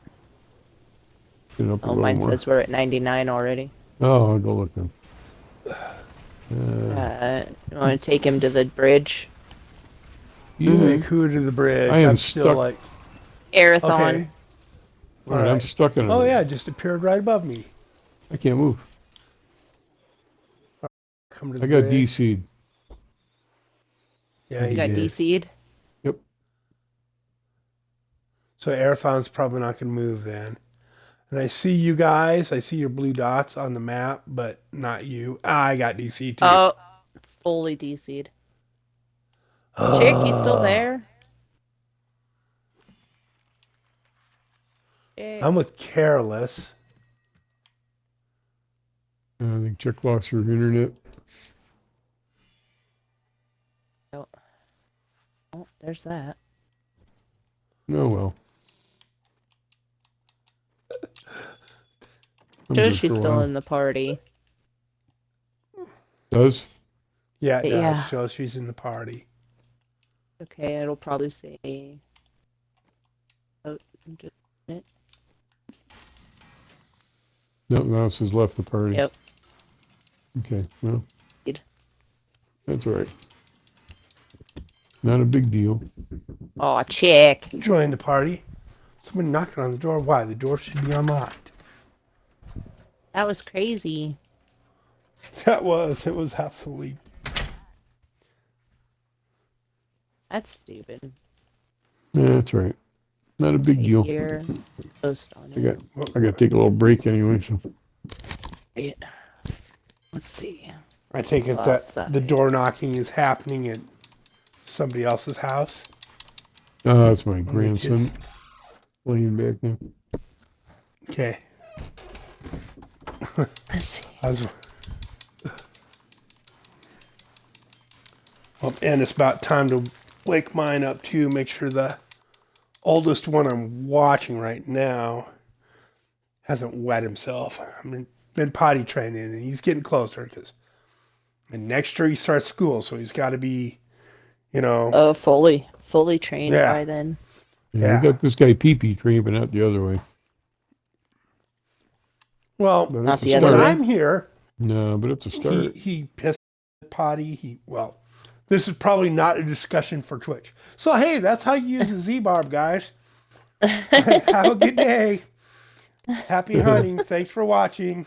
Get up a Oh, little mine more. says we're at 99 already. Oh, I'll go look then. You want to take him to the bridge? Yeah. Make who to the bridge. I am I'm still stuck. like, Arathon. okay. All right, I'm Alright. stuck in a. Oh yeah, it just appeared right above me. I can't move. Come to the I got bridge. DC'd. Yeah, You he got did. DC'd? Yep. So Arathon's probably not going to move then. And I see you guys. I see your blue dots on the map, but not you. I got DC too. Oh, fully DC'd. Chick, you still there? Chick. I'm with Careless. I think Chick lost her internet. Oh, there's that. Oh well. I'm Shows good she's for a still while. in the party. Does? Yeah, it does. Yeah. Shows she's in the party. Okay, it'll probably say. Oh, just a minute. No, mouse has left the party. Yep. Okay, well, Good. that's all right. Not a big deal. Aw, Chick. Join the party. Someone knocking on the door. Why? The door should be unlocked. That was crazy. It was absolutely. That's stupid. Yeah, that's all right. Not a big deal. Here, post on I it. got to take a little break anyway. So Right. Let's see. I take it Oh, that sorry. the door knocking is happening at somebody else's house. that's my the grandson laying back there. Okay. Let's see. Well, and it's about time to wake mine up too. Make sure the oldest one I'm watching right now hasn't wet himself. I mean, been potty training, and he's getting closer because next year he starts school, so he's got to be, Oh, fully trained Yeah. by then. Yeah, we got this guy Pee-Pee trained, but not the other way. Well, But Not it's a the other when start. way. I'm here, No, but it's a start. he pissed potty. This is probably not a discussion for Twitch. So hey, that's how you use the Zbarb, guys. Have a good day. Happy hunting. Thanks for watching.